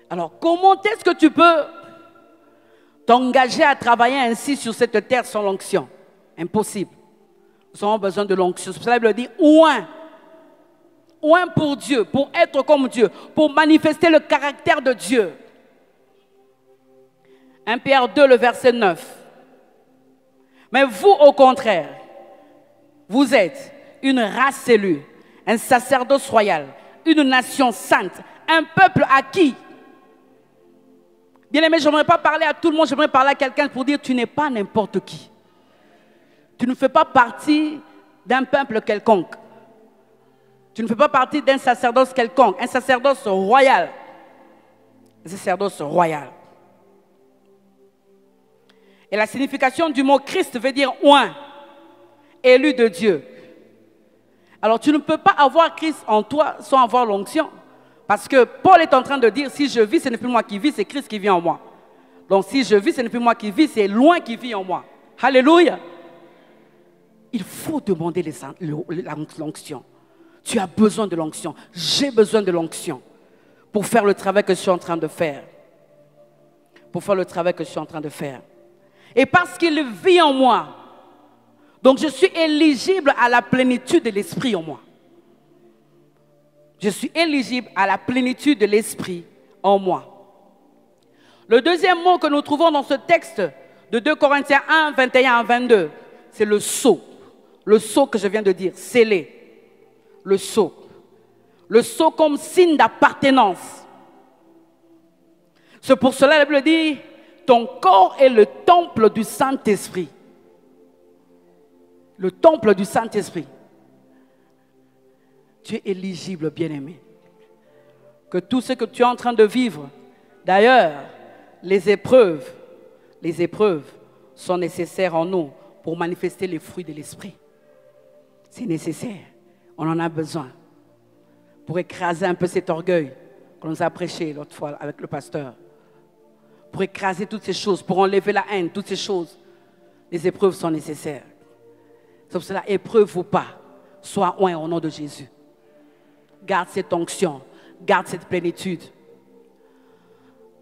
Alors, comment est-ce que tu peux t'engager à travailler ainsi sur cette terre sans l'onction? Impossible. Nous avons besoin de l'onction. C'est pour ça que la Bible dit oint. Oint pour Dieu, pour être comme Dieu, pour manifester le caractère de Dieu. 1 Pierre 2, le verset 9. Mais vous, au contraire, vous êtes une race élue, un sacerdoce royal, une nation sainte, un peuple acquis. Bien aimé, je n'aimerais pas parler à tout le monde, j'aimerais parler à quelqu'un pour dire tu n'es pas n'importe qui. Tu ne fais pas partie d'un peuple quelconque. Tu ne fais pas partie d'un sacerdoce quelconque, un sacerdoce royal. Un sacerdoce royal. Et la signification du mot Christ veut dire oint, élu de Dieu. Alors tu ne peux pas avoir Christ en toi sans avoir l'onction. Parce que Paul est en train de dire, si je vis, ce n'est plus moi qui vis, c'est Christ qui vit en moi. Donc si je vis, ce n'est plus moi qui vis, c'est loin qui vit en moi. Alléluia. Il faut demander l'onction. Tu as besoin de l'onction. J'ai besoin de l'onction pour faire le travail que je suis en train de faire. Pour faire le travail que je suis en train de faire. Et parce qu'il vit en moi, donc je suis éligible à la plénitude de l'Esprit en moi. Je suis éligible à la plénitude de l'Esprit en moi. Le deuxième mot que nous trouvons dans ce texte de 2 Corinthiens 1, 21 à 22, c'est le sceau. Le sceau que je viens de dire, scellé. Le sceau. Le sceau comme signe d'appartenance. C'est pour cela que la Bible dit, ton corps est le temple du Saint-Esprit. Le temple du Saint-Esprit. Tu es éligible, bien-aimé. Que tout ce que tu es en train de vivre, d'ailleurs, les épreuves sont nécessaires en nous pour manifester les fruits de l'Esprit. C'est nécessaire. On en a besoin. Pour écraser un peu cet orgueil qu'on nous a prêché l'autre fois avec le pasteur. Pour écraser toutes ces choses, pour enlever la haine, toutes ces choses. Les épreuves sont nécessaires. C'est pour cela, épreuve ou pas, sois oint au nom de Jésus. Garde cette onction, garde cette plénitude.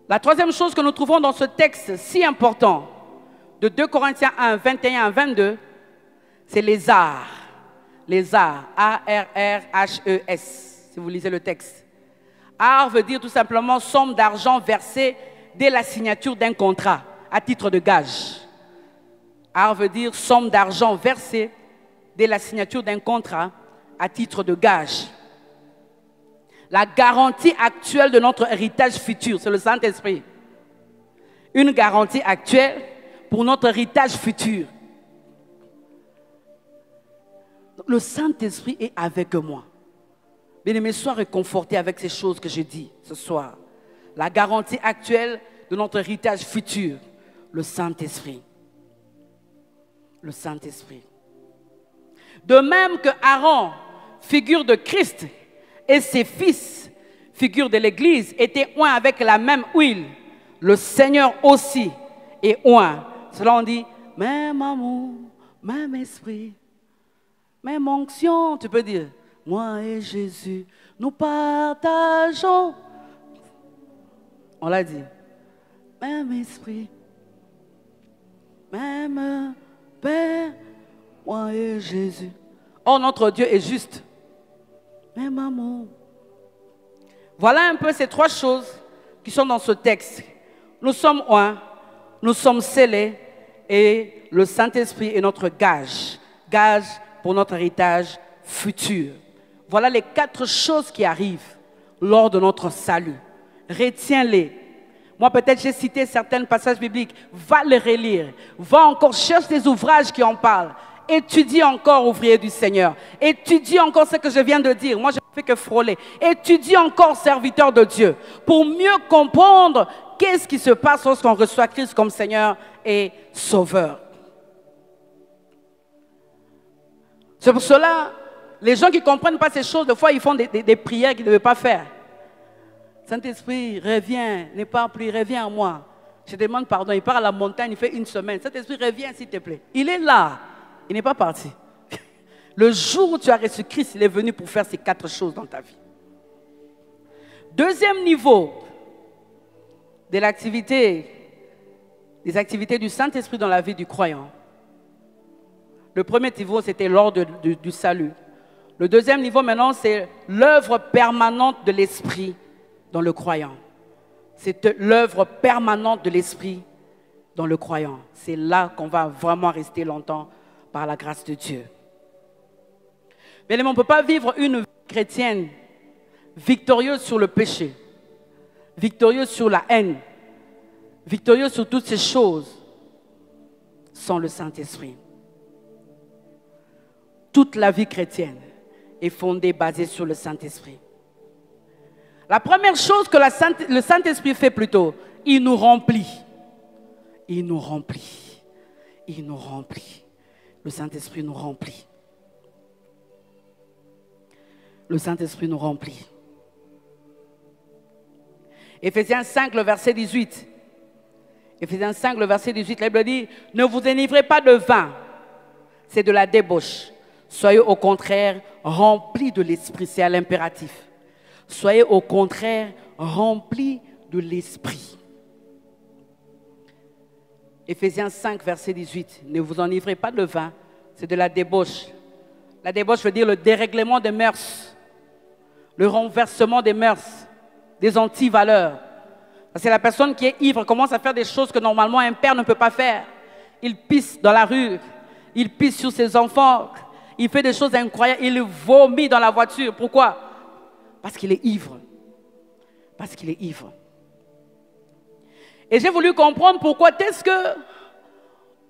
La troisième chose que nous trouvons dans ce texte si important, de 2 Corinthiens 1, 21 à 22, c'est les arts. Les arts, A-R-R-H-E-S, si vous lisez le texte. Art veut dire tout simplement somme d'argent versée dès la signature d'un contrat, à titre de gage. Art veut dire somme d'argent versée dès la signature d'un contrat, à titre de gage. La garantie actuelle de notre héritage futur, c'est le Saint-Esprit. Une garantie actuelle pour notre héritage futur. Le Saint-Esprit est avec moi. Bien-aimé, sois réconforté avec ces choses que j'ai dit ce soir. La garantie actuelle de notre héritage futur, le Saint-Esprit. Le Saint-Esprit. De même que Aaron, figure de Christ, et ses fils, figure de l'Église, étaient oints avec la même huile, le Seigneur aussi est oint. Cela on dit, même amour, même esprit, même onction, tu peux dire. Moi et Jésus, nous partageons. On l'a dit. Même esprit, même Père, moi et Jésus. Oh, notre Dieu est juste. Même amour. Voilà un peu ces trois choses qui sont dans ce texte. Nous sommes un, nous sommes scellés et le Saint-Esprit est notre gage. Gage pour notre héritage futur. Voilà les 4 choses qui arrivent lors de notre salut. Retiens-les. Moi, peut-être j'ai cité certains passages bibliques. Va les relire. Va encore, cherche des ouvrages qui en parlent. Étudie encore, ouvrier du Seigneur. Étudie encore ce que je viens de dire. Moi, je ne fais que frôler. Étudie encore, serviteur de Dieu, pour mieux comprendre qu'est-ce qui se passe lorsqu'on reçoit Christ comme Seigneur et Sauveur. C'est pour cela, les gens qui ne comprennent pas ces choses, des fois, ils font des prières qu'ils ne devaient pas faire. Saint-Esprit, reviens, ne pars plus, reviens à moi. Je demande pardon, il part à la montagne, il fait 1 semaine. Saint-Esprit, reviens s'il te plaît. Il est là, il n'est pas parti. Le jour où tu as reçu Christ, il est venu pour faire ces 4 choses dans ta vie. Deuxième niveau de l'activité, des activités du Saint-Esprit dans la vie du croyant. Le premier niveau, c'était l'ordre du salut. Le deuxième niveau, maintenant, c'est l'œuvre permanente de l'Esprit dans le croyant. C'est l'œuvre permanente de l'Esprit dans le croyant. C'est là qu'on va vraiment rester longtemps par la grâce de Dieu. Mais on ne peut pas vivre une vie chrétienne victorieuse sur le péché, victorieuse sur la haine, victorieuse sur toutes ces choses sans le Saint-Esprit. Toute la vie chrétienne est fondée, basée sur le Saint-Esprit. La première chose que le Saint-Esprit fait plutôt, il nous remplit. Il nous remplit. Il nous remplit. Le Saint-Esprit nous remplit. Le Saint-Esprit nous remplit. Éphésiens 5, le verset 18. Éphésiens 5, le verset 18, la Bible dit, ne vous enivrez pas de vin, c'est de la débauche. Soyez au contraire remplis de l'Esprit, c'est à l'impératif. Soyez au contraire remplis de l'Esprit. Éphésiens 5, verset 18. Ne vous enivrez pas de vin, c'est de la débauche. La débauche veut dire le dérèglement des mœurs, le renversement des mœurs, des antivaleurs. C'est la personne qui est ivre commence à faire des choses que normalement un père ne peut pas faire. Il pisse dans la rue, il pisse sur ses enfants, il fait des choses incroyables, il vomit dans la voiture. Pourquoi? Parce qu'il est ivre. Parce qu'il est ivre. Et j'ai voulu comprendre pourquoi est-ce que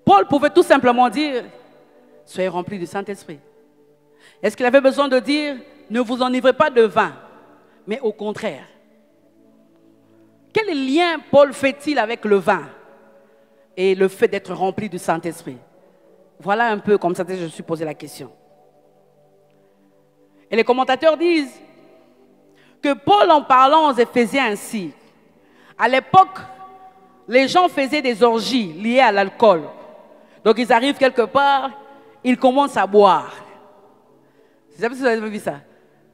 Paul pouvait tout simplement dire « Soyez remplis du Saint-Esprit ». Est-ce qu'il avait besoin de dire « Ne vous enivrez pas de vin », mais au contraire. Quel lien Paul fait-il avec le vin et le fait d'être rempli du Saint-Esprit? Voilà un peu comme ça que je me suis posé la question. Et les commentateurs disent que Paul, en parlant aux Éphésiens ainsi, à l'époque, les gens faisaient des orgies liées à l'alcool. Donc ils arrivent quelque part, ils commencent à boire. Je ne sais pas si vous avez vu ça.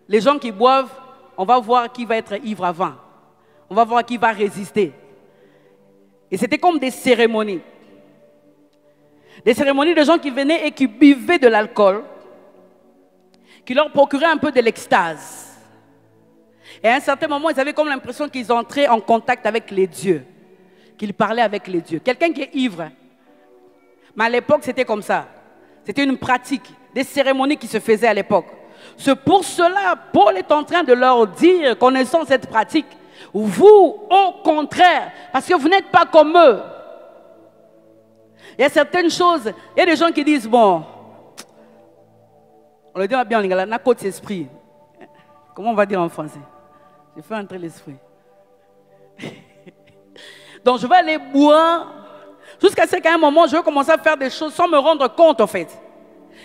Les gens qui boivent, on va voir qui va être ivre avant. On va voir qui va résister. Et c'était comme des cérémonies. Des cérémonies de gens qui venaient et qui buvaient de l'alcool, qui leur procuraient un peu de l'extase. Et à un certain moment, ils avaient comme l'impression qu'ils entraient en contact avec les dieux, qu'ils parlaient avec les dieux. Quelqu'un qui est ivre. Mais à l'époque, c'était comme ça. C'était une pratique, des cérémonies qui se faisaient à l'époque. C'est pour cela, Paul est en train de leur dire, connaissant cette pratique, vous, au contraire, parce que vous n'êtes pas comme eux. Il y a certaines choses, il y a des gens qui disent, bon, on le dit bien, on a côté esprit. Comment on va dire en français? J'ai fait entrer l'esprit. Donc je vais aller boire jusqu'à ce qu'à un moment, je vais commencer à faire des choses sans me rendre compte en fait.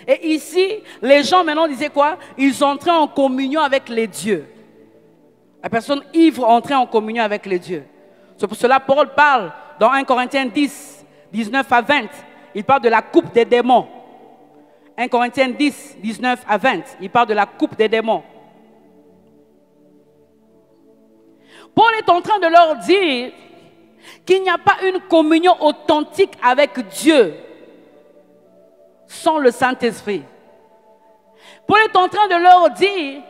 Et ici, les gens maintenant disaient quoi? Ils entraient en communion avec les dieux. La personne ivre entrait en communion avec les dieux. C'est pour cela que Paul parle dans 1 Corinthiens 10, 19 à 20. Il parle de la coupe des démons. 1 Corinthiens 10, 19 à 20. Il parle de la coupe des démons. Paul est en train de leur dire qu'il n'y a pas une communion authentique avec Dieu sans le Saint-Esprit. Paul est en train de leur dire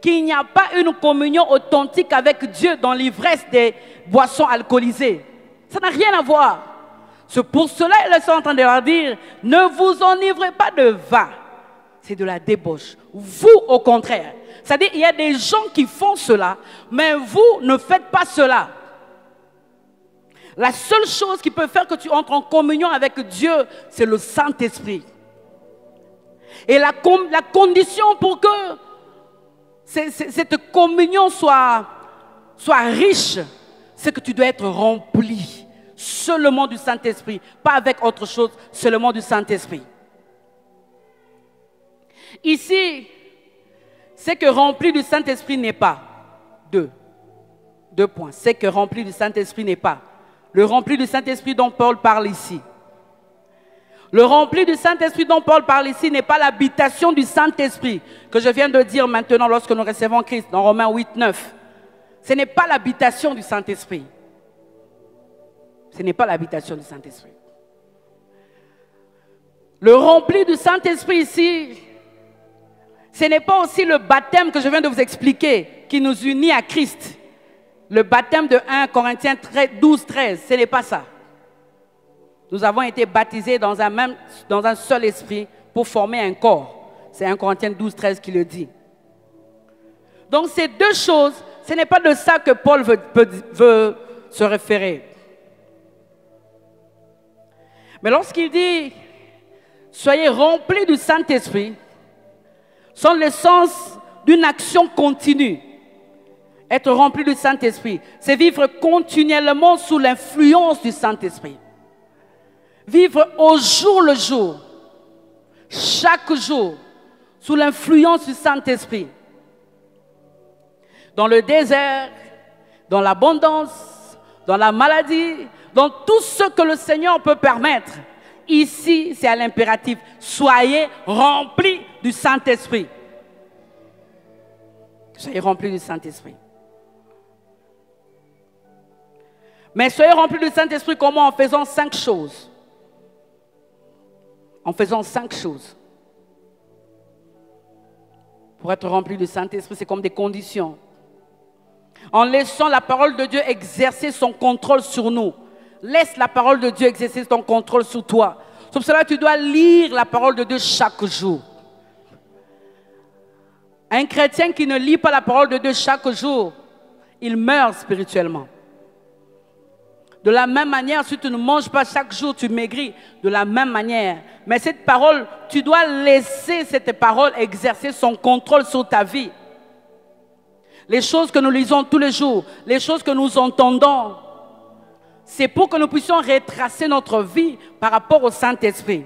qu'il n'y a pas une communion authentique avec Dieu dans l'ivresse des boissons alcoolisées. Ça n'a rien à voir. C'est pour cela qu'ils sont en train de leur dire, ne vous enivrez pas de vin. C'est de la débauche. Vous, au contraire. C'est-à-dire, il y a des gens qui font cela, mais vous ne faites pas cela. La seule chose qui peut faire que tu entres en communion avec Dieu, c'est le Saint-Esprit. Et la condition pour que cette communion soit riche, c'est que tu dois être rempli seulement du Saint-Esprit, pas avec autre chose, seulement du Saint-Esprit. Ici, c'est que rempli du Saint-Esprit n'est pas. Deux points. C'est que rempli du Saint-Esprit n'est pas. Le rempli du Saint-Esprit dont Paul parle ici. Le rempli du Saint-Esprit dont Paul parle ici n'est pas l'habitation du Saint-Esprit que je viens de dire maintenant lorsque nous recevons Christ dans Romains 8, 9. Ce n'est pas l'habitation du Saint-Esprit. Ce n'est pas l'habitation du Saint-Esprit. Le rempli du Saint-Esprit ici, ce n'est pas aussi le baptême que je viens de vous expliquer qui nous unit à Christ. Le baptême de 1 Corinthiens 12, 13, ce n'est pas ça. Nous avons été baptisés dans un seul esprit pour former un corps. C'est 1 Corinthiens 12, 13 qui le dit. Donc ces deux choses, ce n'est pas de ça que Paul veut se référer. Mais lorsqu'il dit « Soyez remplis du Saint-Esprit », c'est le sens d'une action continue. Être rempli du Saint-Esprit, c'est vivre continuellement sous l'influence du Saint-Esprit. Vivre au jour le jour, chaque jour, sous l'influence du Saint-Esprit. Dans le désert, dans l'abondance, dans la maladie, dans tout ce que le Seigneur peut permettre. Ici, c'est à l'impératif. Soyez remplis du Saint-Esprit. Soyez remplis du Saint-Esprit. Mais soyez remplis du Saint-Esprit comment? En faisant 5 choses. En faisant 5 choses. Pour être rempli du Saint-Esprit, c'est comme des conditions. En laissant la parole de Dieu exercer son contrôle sur nous. Laisse la parole de Dieu exercer son contrôle sur toi. C'est pour cela que tu dois lire la parole de Dieu chaque jour. Un chrétien qui ne lit pas la parole de Dieu chaque jour, il meurt spirituellement. De la même manière, si tu ne manges pas chaque jour, tu maigris. De la même manière. Mais cette parole, tu dois laisser cette parole exercer son contrôle sur ta vie. Les choses que nous lisons tous les jours, les choses que nous entendons, c'est pour que nous puissions retracer notre vie par rapport au Saint-Esprit.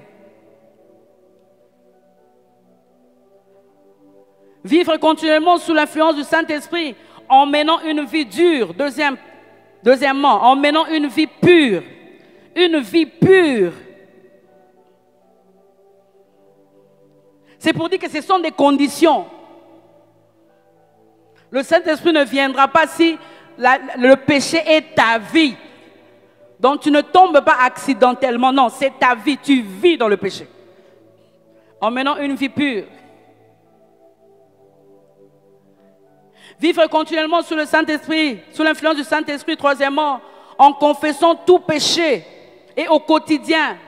Vivre continuellement sous l'influence du Saint-Esprit en menant une vie dure. Deuxièmement, en menant une vie pure. Une vie pure. C'est pour dire que ce sont des conditions. Le Saint-Esprit ne viendra pas si le péché est ta vie. Donc tu ne tombes pas accidentellement. Non, c'est ta vie. Tu vis dans le péché. En menant une vie pure. Vivre continuellement sous le Saint-Esprit, sous l'influence du Saint-Esprit. Troisièmement, en confessant tout péché et au quotidien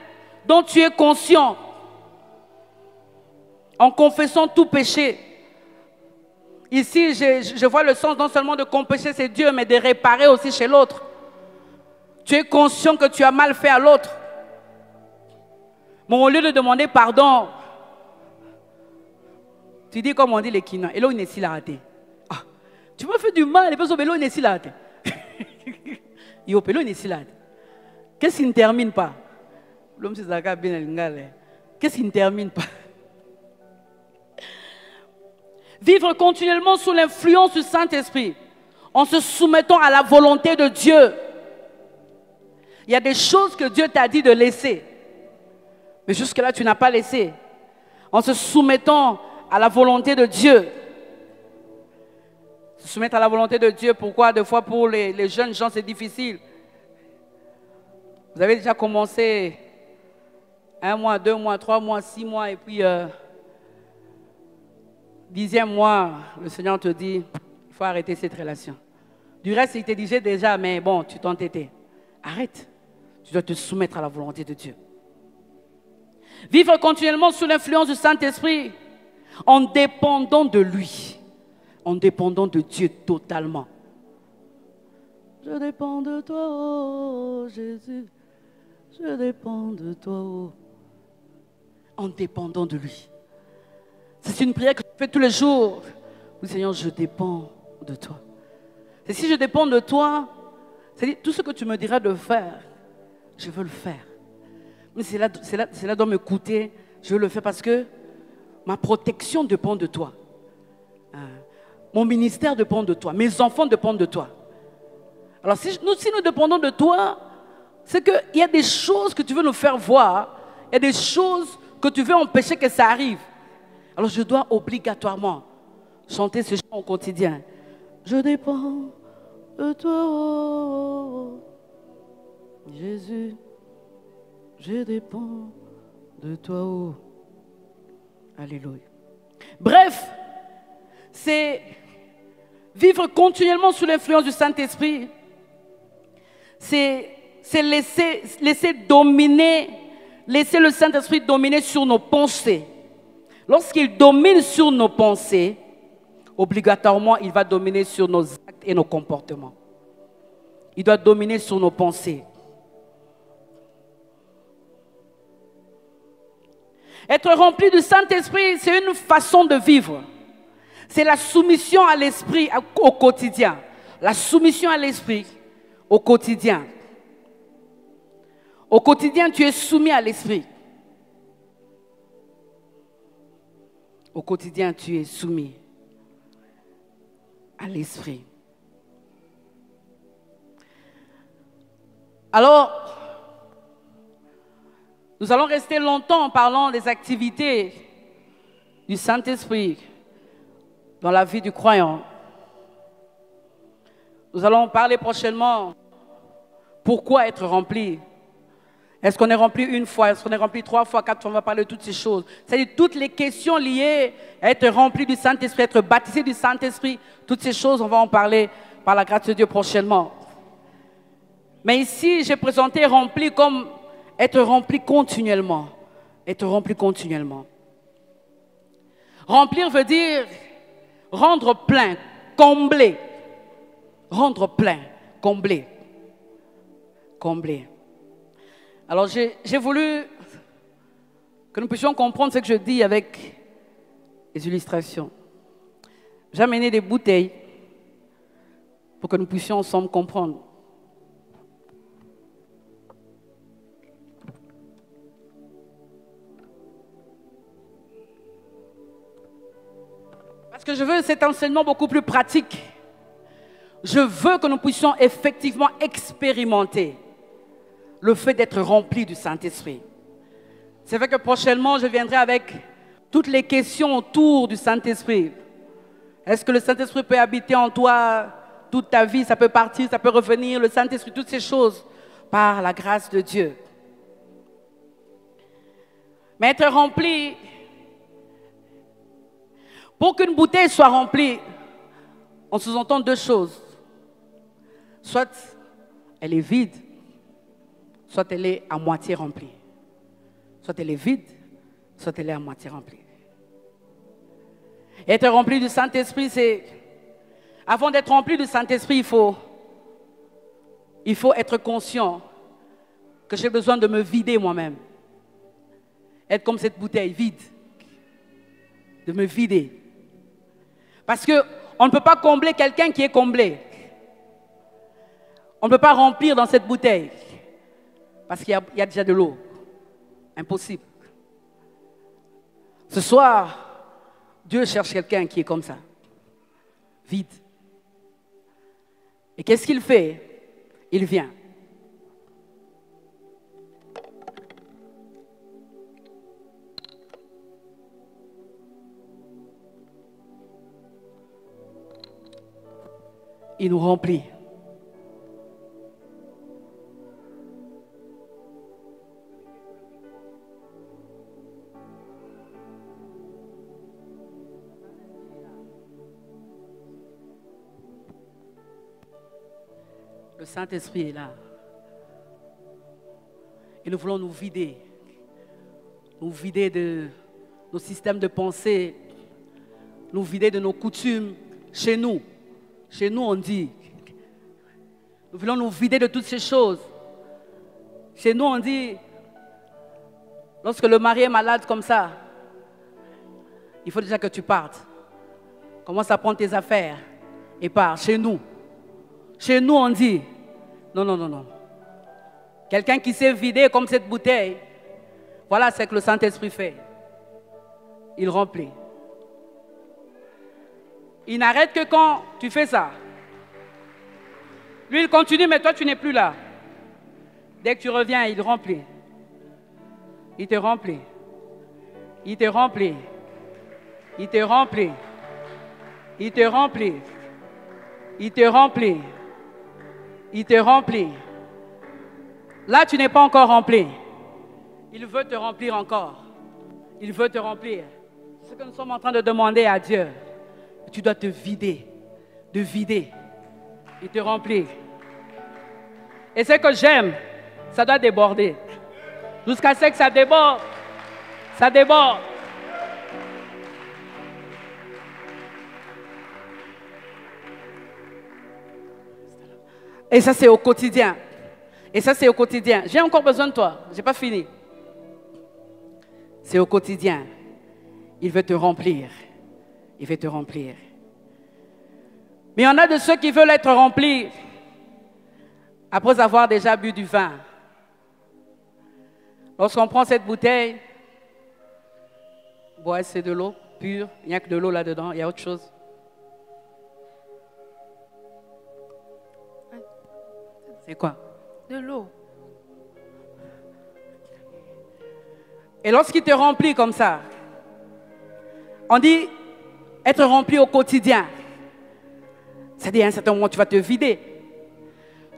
dont tu es conscient. En confessant tout péché. Ici, je vois le sens non seulement de confesser c'est Dieu, mais de réparer aussi chez l'autre. Tu es conscient que tu as mal fait à l'autre. Mais au lieu de demander pardon, tu dis comme on dit les Kinois. Et là, il est si raté. Tu m'as fait du mal, et puis au pélo, il est là. Il est au pélo, il est là. Qu'est-ce qui ne termine pas? L'homme, c'est Zaka bien l'ingale. Qu'est-ce qui ne termine pas? Vivre continuellement sous l'influence du Saint-Esprit, en se soumettant à la volonté de Dieu. Il y a des choses que Dieu t'a dit de laisser, mais jusque-là, tu n'as pas laissé. En se soumettant à la volonté de Dieu. Se soumettre à la volonté de Dieu, pourquoi? Des fois, pour les jeunes gens, c'est difficile. Vous avez déjà commencé 1 mois, 2 mois, 3 mois, 6 mois, et puis 10e mois, le Seigneur te dit, il faut arrêter cette relation. Du reste, il te disait déjà, mais bon, tu t'entêtais. Arrête. Tu dois te soumettre à la volonté de Dieu. Vivre continuellement sous l'influence du Saint-Esprit, en dépendant de lui, en dépendant de Dieu totalement. Je dépends de toi, oh Jésus. Je dépends de toi, oh. En dépendant de lui. C'est une prière que je fais tous les jours. Oui, Seigneur, je dépends de toi. Et si je dépends de toi, c'est-à-dire tout ce que tu me diras de faire, je veux le faire. Mais cela doit me coûter, je veux le faire parce que ma protection dépend de toi. Mon ministère dépend de toi. Mes enfants dépendent de toi. Alors si nous dépendons de toi, c'est qu'il y a des choses que tu veux nous faire voir, il y a des choses que tu veux empêcher que ça arrive. Alors je dois obligatoirement chanter ce chant au quotidien. Je dépends de toi, oh, Jésus. Je dépends de toi, oh. Alléluia. Bref, c'est vivre continuellement sous l'influence du Saint-Esprit. C'est laisser dominer, laisser le Saint-Esprit dominer sur nos pensées. Lorsqu'il domine sur nos pensées, obligatoirement, il va dominer sur nos actes et nos comportements. Il doit dominer sur nos pensées. Être rempli du Saint-Esprit, c'est une façon de vivre. C'est la soumission à l'Esprit au quotidien. La soumission à l'Esprit au quotidien. Au quotidien, tu es soumis à l'Esprit. Au quotidien, tu es soumis à l'Esprit. Alors, nous allons rester longtemps en parlant des activités du Saint-Esprit dans la vie du croyant. Nous allons parler prochainement pourquoi être rempli. Est-ce qu'on est rempli une fois? Est-ce qu'on est rempli 3 fois, 4 fois? On va parler de toutes ces choses. C'est-à-dire toutes les questions liées à être rempli du Saint-Esprit, être baptisé du Saint-Esprit. Toutes ces choses, on va en parler par la grâce de Dieu prochainement. Mais ici, j'ai présenté rempli comme être rempli continuellement. Être rempli continuellement. Remplir veut dire rendre plein, combler. Rendre plein, combler. Combler. Alors j'ai voulu que nous puissions comprendre ce que je dis avec les illustrations. J'ai amené des bouteilles pour que nous puissions ensemble comprendre. Parce que je veux cet enseignement beaucoup plus pratique. Je veux que nous puissions effectivement expérimenter le fait d'être rempli du Saint-Esprit. C'est vrai que prochainement, je viendrai avec toutes les questions autour du Saint-Esprit. Est-ce que le Saint-Esprit peut habiter en toi toute ta vie? Ça peut partir, ça peut revenir. Le Saint-Esprit, toutes ces choses, par la grâce de Dieu. Mais être rempli, pour qu'une bouteille soit remplie, on sous-entend 2 choses. Soit elle est vide, soit elle est à moitié remplie. Soit elle est vide, soit elle est à moitié remplie. Être rempli du Saint-Esprit, c'est... Avant d'être rempli du Saint-Esprit, il faut être conscient que j'ai besoin de me vider moi-même. Être comme cette bouteille vide. De me vider. Parce que On ne peut pas combler quelqu'un qui est comblé. On ne peut pas remplir dans cette bouteille. Parce qu'il y a déjà de l'eau. Impossible. Ce soir, Dieu cherche quelqu'un qui est comme ça. Vide. Et qu'est-ce qu'il fait? Il vient. Il nous remplit. Le Saint-Esprit est là. Et nous voulons nous vider. Nous vider de nos systèmes de pensée. Nous vider de nos coutumes chez nous. Chez nous, on dit. Nous voulons nous vider de toutes ces choses. Chez nous, on dit, lorsque le mari est malade comme ça, il faut déjà que tu partes. Commence à prendre tes affaires et pars. Chez nous, on dit, non, non, non, non. Quelqu'un qui s'est vidé comme cette bouteille, voilà ce que le Saint-Esprit fait. Il remplit. Il n'arrête que quand tu fais ça. Lui, il continue, mais toi, tu n'es plus là. Dès que tu reviens, il remplit. Il te remplit. Il te remplit. Il te remplit. Il te remplit. Il te remplit. Il te remplit. Là, tu n'es pas encore rempli. Il veut te remplir encore. Il veut te remplir. C'est ce que nous sommes en train de demander à Dieu. Tu dois te vider. De vider. Il te remplit. Et ce que j'aime, ça doit déborder. Jusqu'à ce que ça déborde. Ça déborde. Et ça, c'est au quotidien. Et ça, c'est au quotidien. J'ai encore besoin de toi. Je n'ai pas fini. C'est au quotidien. Il veut te remplir. Il veut te remplir. Mais il y en a de ceux qui veulent être remplis après avoir déjà bu du vin. Lorsqu'on prend cette bouteille, ouais, c'est de l'eau pure. Il n'y a que de l'eau là-dedans. Il y a autre chose. C'est quoi? De l'eau. Et lorsqu'il te remplit comme ça, on dit être rempli au quotidien. C'est-à-dire à un certain moment, tu vas te vider.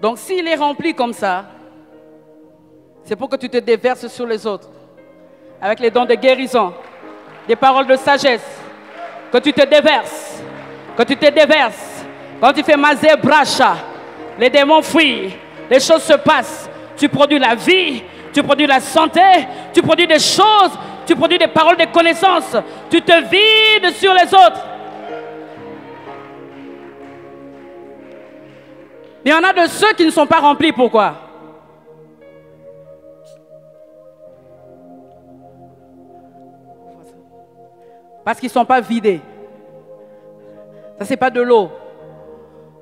Donc s'il est rempli comme ça, c'est pour que tu te déverses sur les autres. Avec les dons de guérison, des paroles de sagesse. Que tu te déverses. Que tu te déverses. Quand tu fais mazé bracha, les démons fuient. Les choses se passent. Tu produis la vie. Tu produis la santé. Tu produis des choses. Tu produis des paroles de connaissances. Tu te vides sur les autres. Il y en a de ceux qui ne sont pas remplis. Pourquoi? Parce qu'ils ne sont pas vidés. Ça, ce n'est pas de l'eau.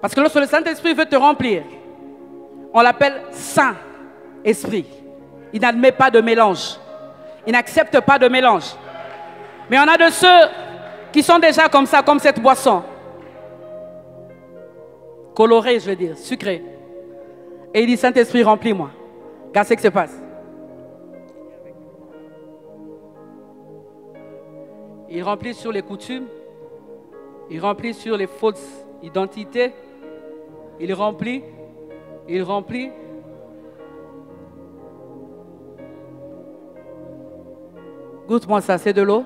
Parce que lorsque le Saint-Esprit veut te remplir, on l'appelle Saint-Esprit. Il n'admet pas de mélange. Il n'accepte pas de mélange. Mais on a de ceux qui sont déjà comme ça, comme cette boisson. Colorée, je veux dire, sucrée. Et il dit, Saint-Esprit, remplis-moi. Car c'est ce qui se passe. Il remplit sur les coutumes. Il remplit sur les fausses identités. Il remplit. Il remplit. Goûte-moi ça, c'est de l'eau.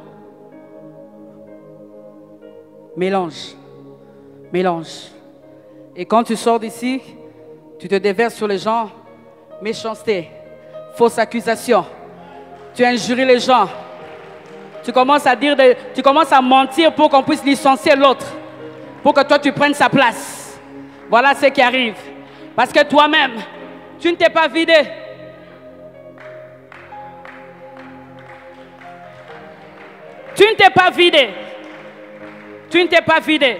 Mélange. Mélange. Et quand tu sors d'ici, tu te déverses sur les gens. Méchanceté. Fausse accusation. Tu injuries les gens. Tu commences à mentir pour qu'on puisse licencier l'autre. Pour que toi tu prennes sa place. Voilà ce qui arrive. Parce que toi-même, tu ne t'es pas vidé. Tu ne t'es pas vidé. Tu ne t'es pas vidé.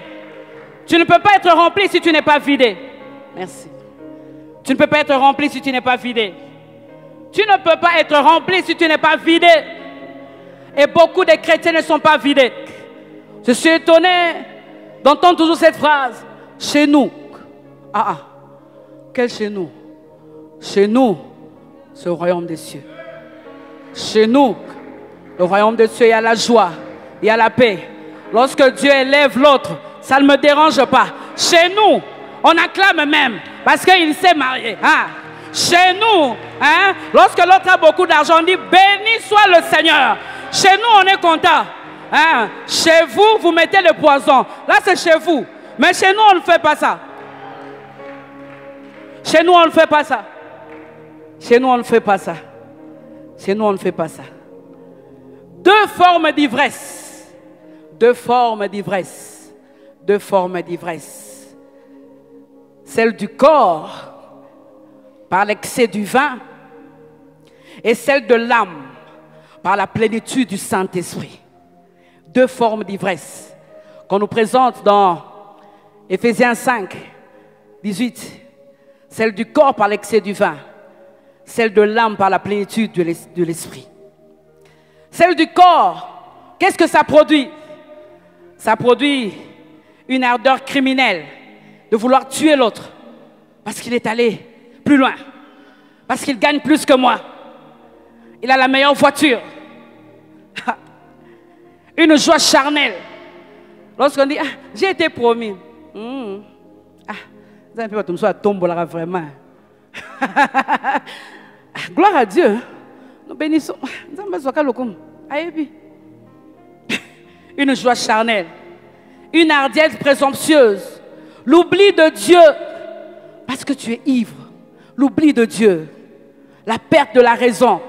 Tu ne peux pas être rempli si tu n'es pas vidé. Merci. Tu ne peux pas être rempli si tu n'es pas vidé. Tu ne peux pas être rempli si tu n'es pas vidé. Et beaucoup de chrétiens ne sont pas vidés. Je suis étonné d'entendre toujours cette phrase. Chez nous. Quel chez nous? Chez nous, c'est le royaume des cieux. Chez nous, le royaume des cieux, il y a la joie, il y a la paix. Lorsque Dieu élève l'autre, ça ne me dérange pas. Chez nous, on acclame même parce qu'il s'est marié. Chez nous, lorsque l'autre a beaucoup d'argent, on dit béni soit le Seigneur. Chez nous, on est content. Chez vous, vous mettez le poison. Là, c'est chez vous. Mais chez nous, on ne fait pas ça. Chez nous, on ne fait pas ça. Chez nous, on ne fait pas ça. Chez nous, on ne fait pas ça. Deux formes d'ivresse. Deux formes d'ivresse. Deux formes d'ivresse. Celle du corps, par l'excès du vin, et celle de l'âme, par la plénitude du Saint-Esprit. Deux formes d'ivresse qu'on nous présente dans Éphésiens 5, 18. Celle du corps par l'excès du vin, celle de l'âme par la plénitude de l'esprit. Celle du corps, qu'est-ce que ça produit? Ça produit une ardeur criminelle de vouloir tuer l'autre parce qu'il est allé plus loin, parce qu'il gagne plus que moi. Il a la meilleure voiture. Une joie charnelle. Lorsqu'on dit, j'ai été promis. Vraiment. Gloire à Dieu. Nous bénissons. Une joie charnelle. Une hardiesse présomptueuse. L'oubli de Dieu. Parce que tu es ivre. L'oubli de Dieu. La perte de la raison.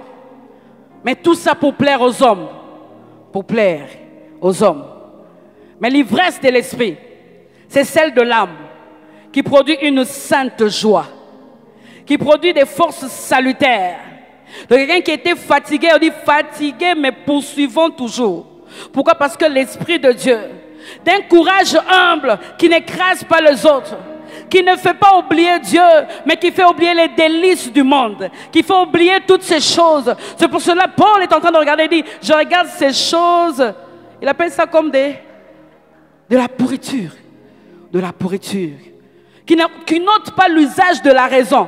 Mais tout ça pour plaire aux hommes. Pour plaire aux hommes. Mais l'ivresse de l'esprit, c'est celle de l'âme qui produit une sainte joie, qui produit des forces salutaires. De quelqu'un qui était fatigué, on dit fatigué mais poursuivons toujours. Pourquoi? Parce que l'Esprit de Dieu, d'un courage humble qui n'écrase pas les autres, qui ne fait pas oublier Dieu, mais qui fait oublier les délices du monde, qui fait oublier toutes ces choses. C'est pour cela que Paul est en train de regarder et dit, je regarde ces choses, il appelle ça comme de la pourriture. De la pourriture. Qui n'ôte pas l'usage de la raison,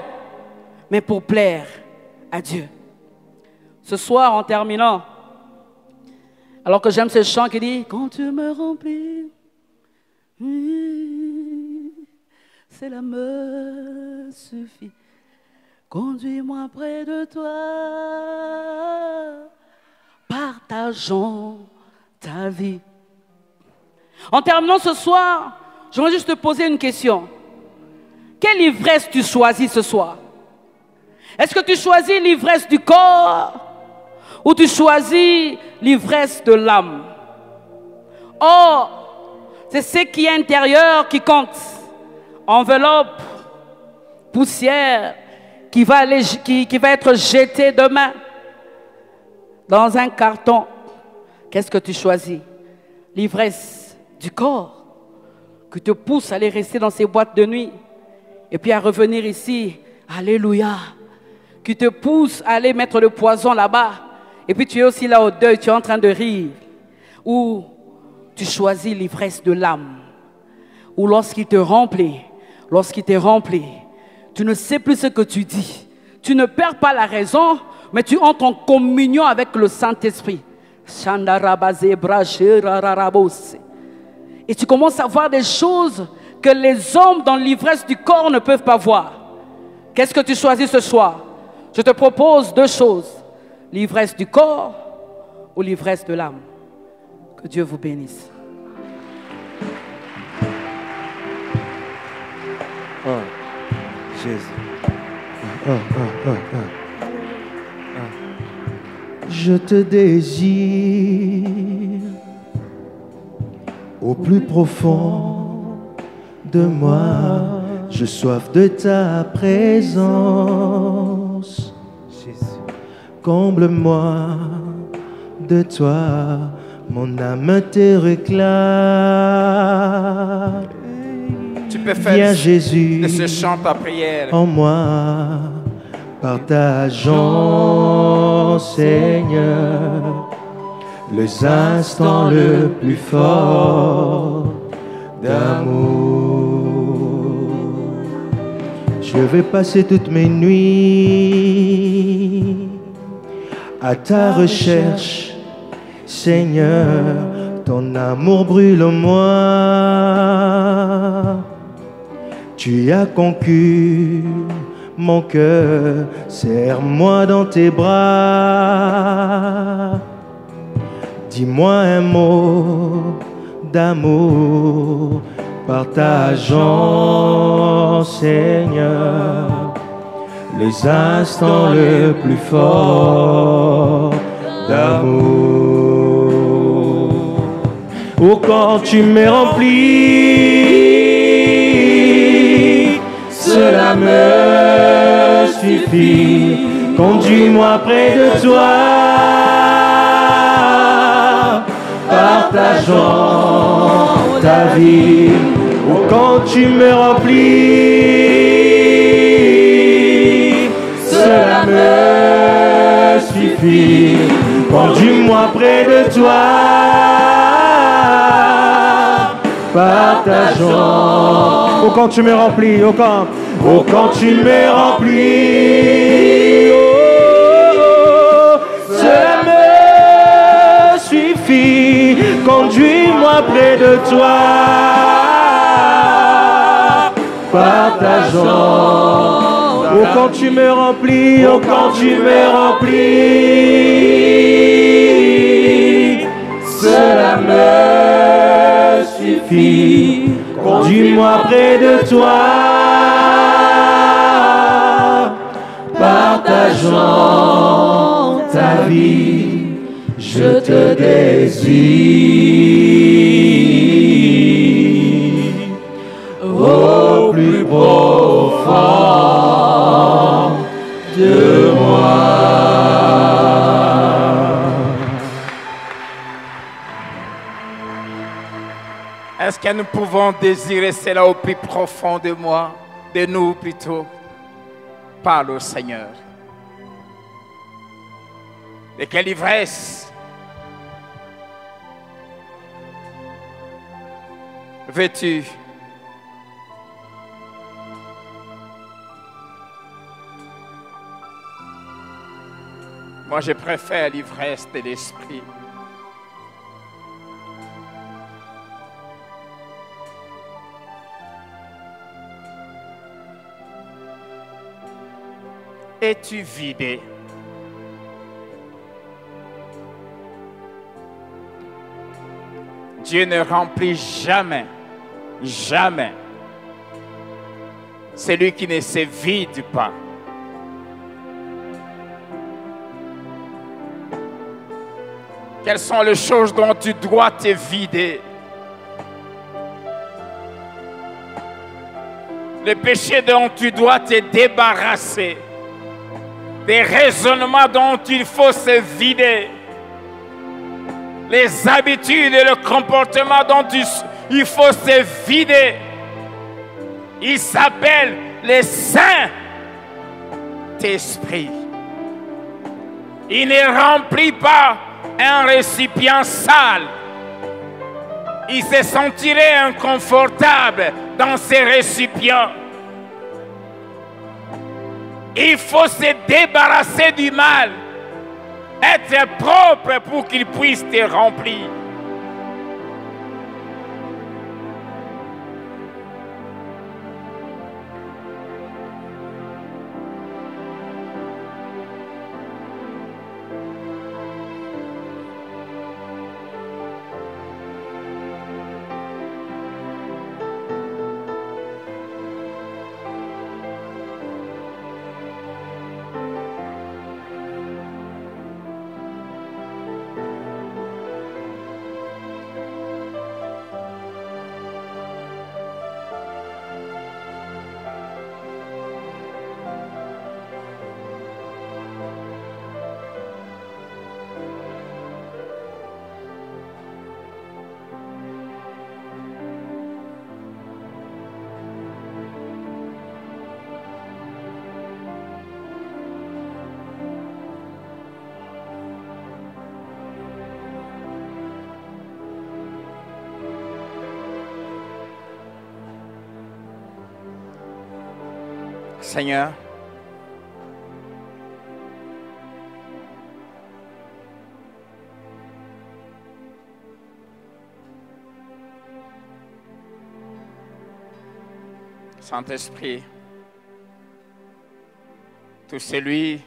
mais pour plaire à Dieu. Ce soir, en terminant, alors que j'aime ce chant qui dit, quand tu me remplis, cela me suffit. Conduis-moi près de toi, partageons ta vie. En terminant ce soir, j'aimerais juste te poser une question. Quelle ivresse tu choisis ce soir? Est-ce que tu choisis l'ivresse du corps ou tu choisis l'ivresse de l'âme? Or, c'est ce qui est intérieur qui compte. Enveloppe, poussière, qui va être jetée demain dans un carton. Qu'est-ce que tu choisis? L'ivresse du corps qui te pousse à aller rester dans ces boîtes de nuit et puis à revenir ici, alléluia, qui te pousse à aller mettre le poison là-bas et puis tu es aussi là au deuil, tu es en train de rire, ou tu choisis l'ivresse de l'âme, ou lorsqu'il te remplit, tu ne sais plus ce que tu dis, tu ne perds pas la raison, mais tu entres en communion avec le Saint-Esprit. Et tu commences à voir des choses que les hommes dans l'ivresse du corps ne peuvent pas voir. Qu'est-ce que tu choisis ce soir? Je te propose deux choses. L'ivresse du corps ou l'ivresse de l'âme. Que Dieu vous bénisse. Oh, Jésus. Je te désire au plus profond de moi. Je soif de ta présence. Jésus. Comble-moi de toi. Mon âme te réclame. peux Viens faire Jésus de ce chant ta prière. en moi, partageons Seigneur les instants le plus forts d'amour. Je vais passer toutes mes nuits à ta recherche, Seigneur, ton amour brûle en moi. Tu as conquis mon cœur, serre-moi dans tes bras. Dis-moi un mot d'amour, partageons, Seigneur, les instants le plus forts d'amour. Oh, quand tu me remplis, cela me suffit. Conduis-moi près de toi, partageons ta vie. Oh, quand tu me remplis, cela me suffit. Conduis-moi près de toi, partageons. Oh, quand tu me remplis, oh, quand tu me remplis, oh, cela me suffit. Conduis-moi près de toi, partageons. Oh, quand tu me remplis, oh, quand tu me remplis, cela me suffit. Conduis-moi près de toi, partageons ta vie. Je te désire au plus profond de moi. Est-ce que nous pouvons désirer cela au plus profond de moi, de nous plutôt? Parle au Seigneur. De quelle ivresse veux-tu? Moi, je préfère l'ivresse de l'esprit. Es-tu vidé? Dieu ne remplit jamais, jamais celui qui ne se vide pas. Quelles sont les choses dont tu dois te vider? Les péchés dont tu dois te débarrasser. Des raisonnements dont il faut se vider. Les habitudes et le comportement dont il faut se vider. Il s'appelle le Saint-Esprit. Il ne remplit pas un récipient sale. Il se sentirait inconfortable dans ces récipients. Il faut se débarrasser du mal, être propre pour qu'il puisse te remplir. Seigneur, Saint-Esprit, tout celui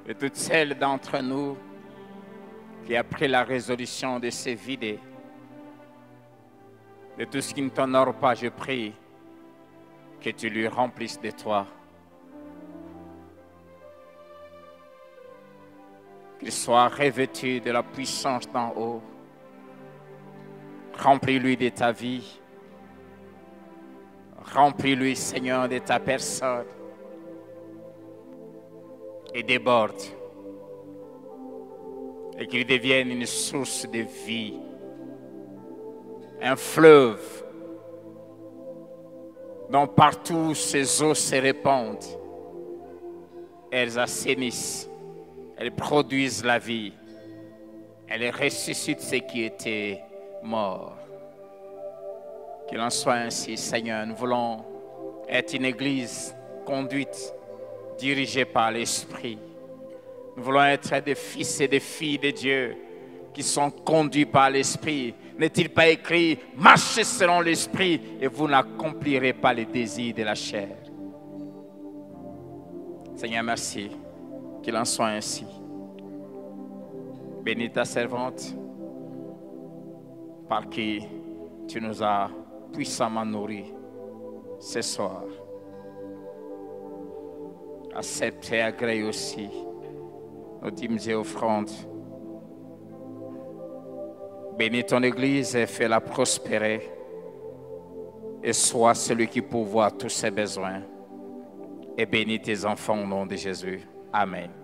et toutes celles d'entre nous qui a pris la résolution de se vider de tout ce qui ne t'honore pas, je prie que tu lui remplisses de toi. Qu'il soit revêtu de la puissance d'en haut. Remplis-lui de ta vie. Remplis-lui, Seigneur, de ta personne. Et déborde. Et qu'il devienne une source de vie. Un fleuve dont partout ces eaux se répandent. Elles assainissent. Elles produisent la vie. Elles ressuscitent ce qui était mort. Qu'il en soit ainsi, Seigneur. Nous voulons être une église conduite, dirigée par l'Esprit. Nous voulons être des fils et des filles de Dieu qui sont conduits par l'Esprit. N'est-il pas écrit, marchez selon l'Esprit et vous n'accomplirez pas les désirs de la chair. Seigneur, merci. Qu'il en soit ainsi. Bénis ta servante par qui tu nous as puissamment nourris ce soir. Accepte et agrée aussi nos dîmes et offrandes. Bénis ton Église et fais-la prospérer. Et sois celui qui pourvoit tous ses besoins. Et bénis tes enfants au nom de Jésus. Amen.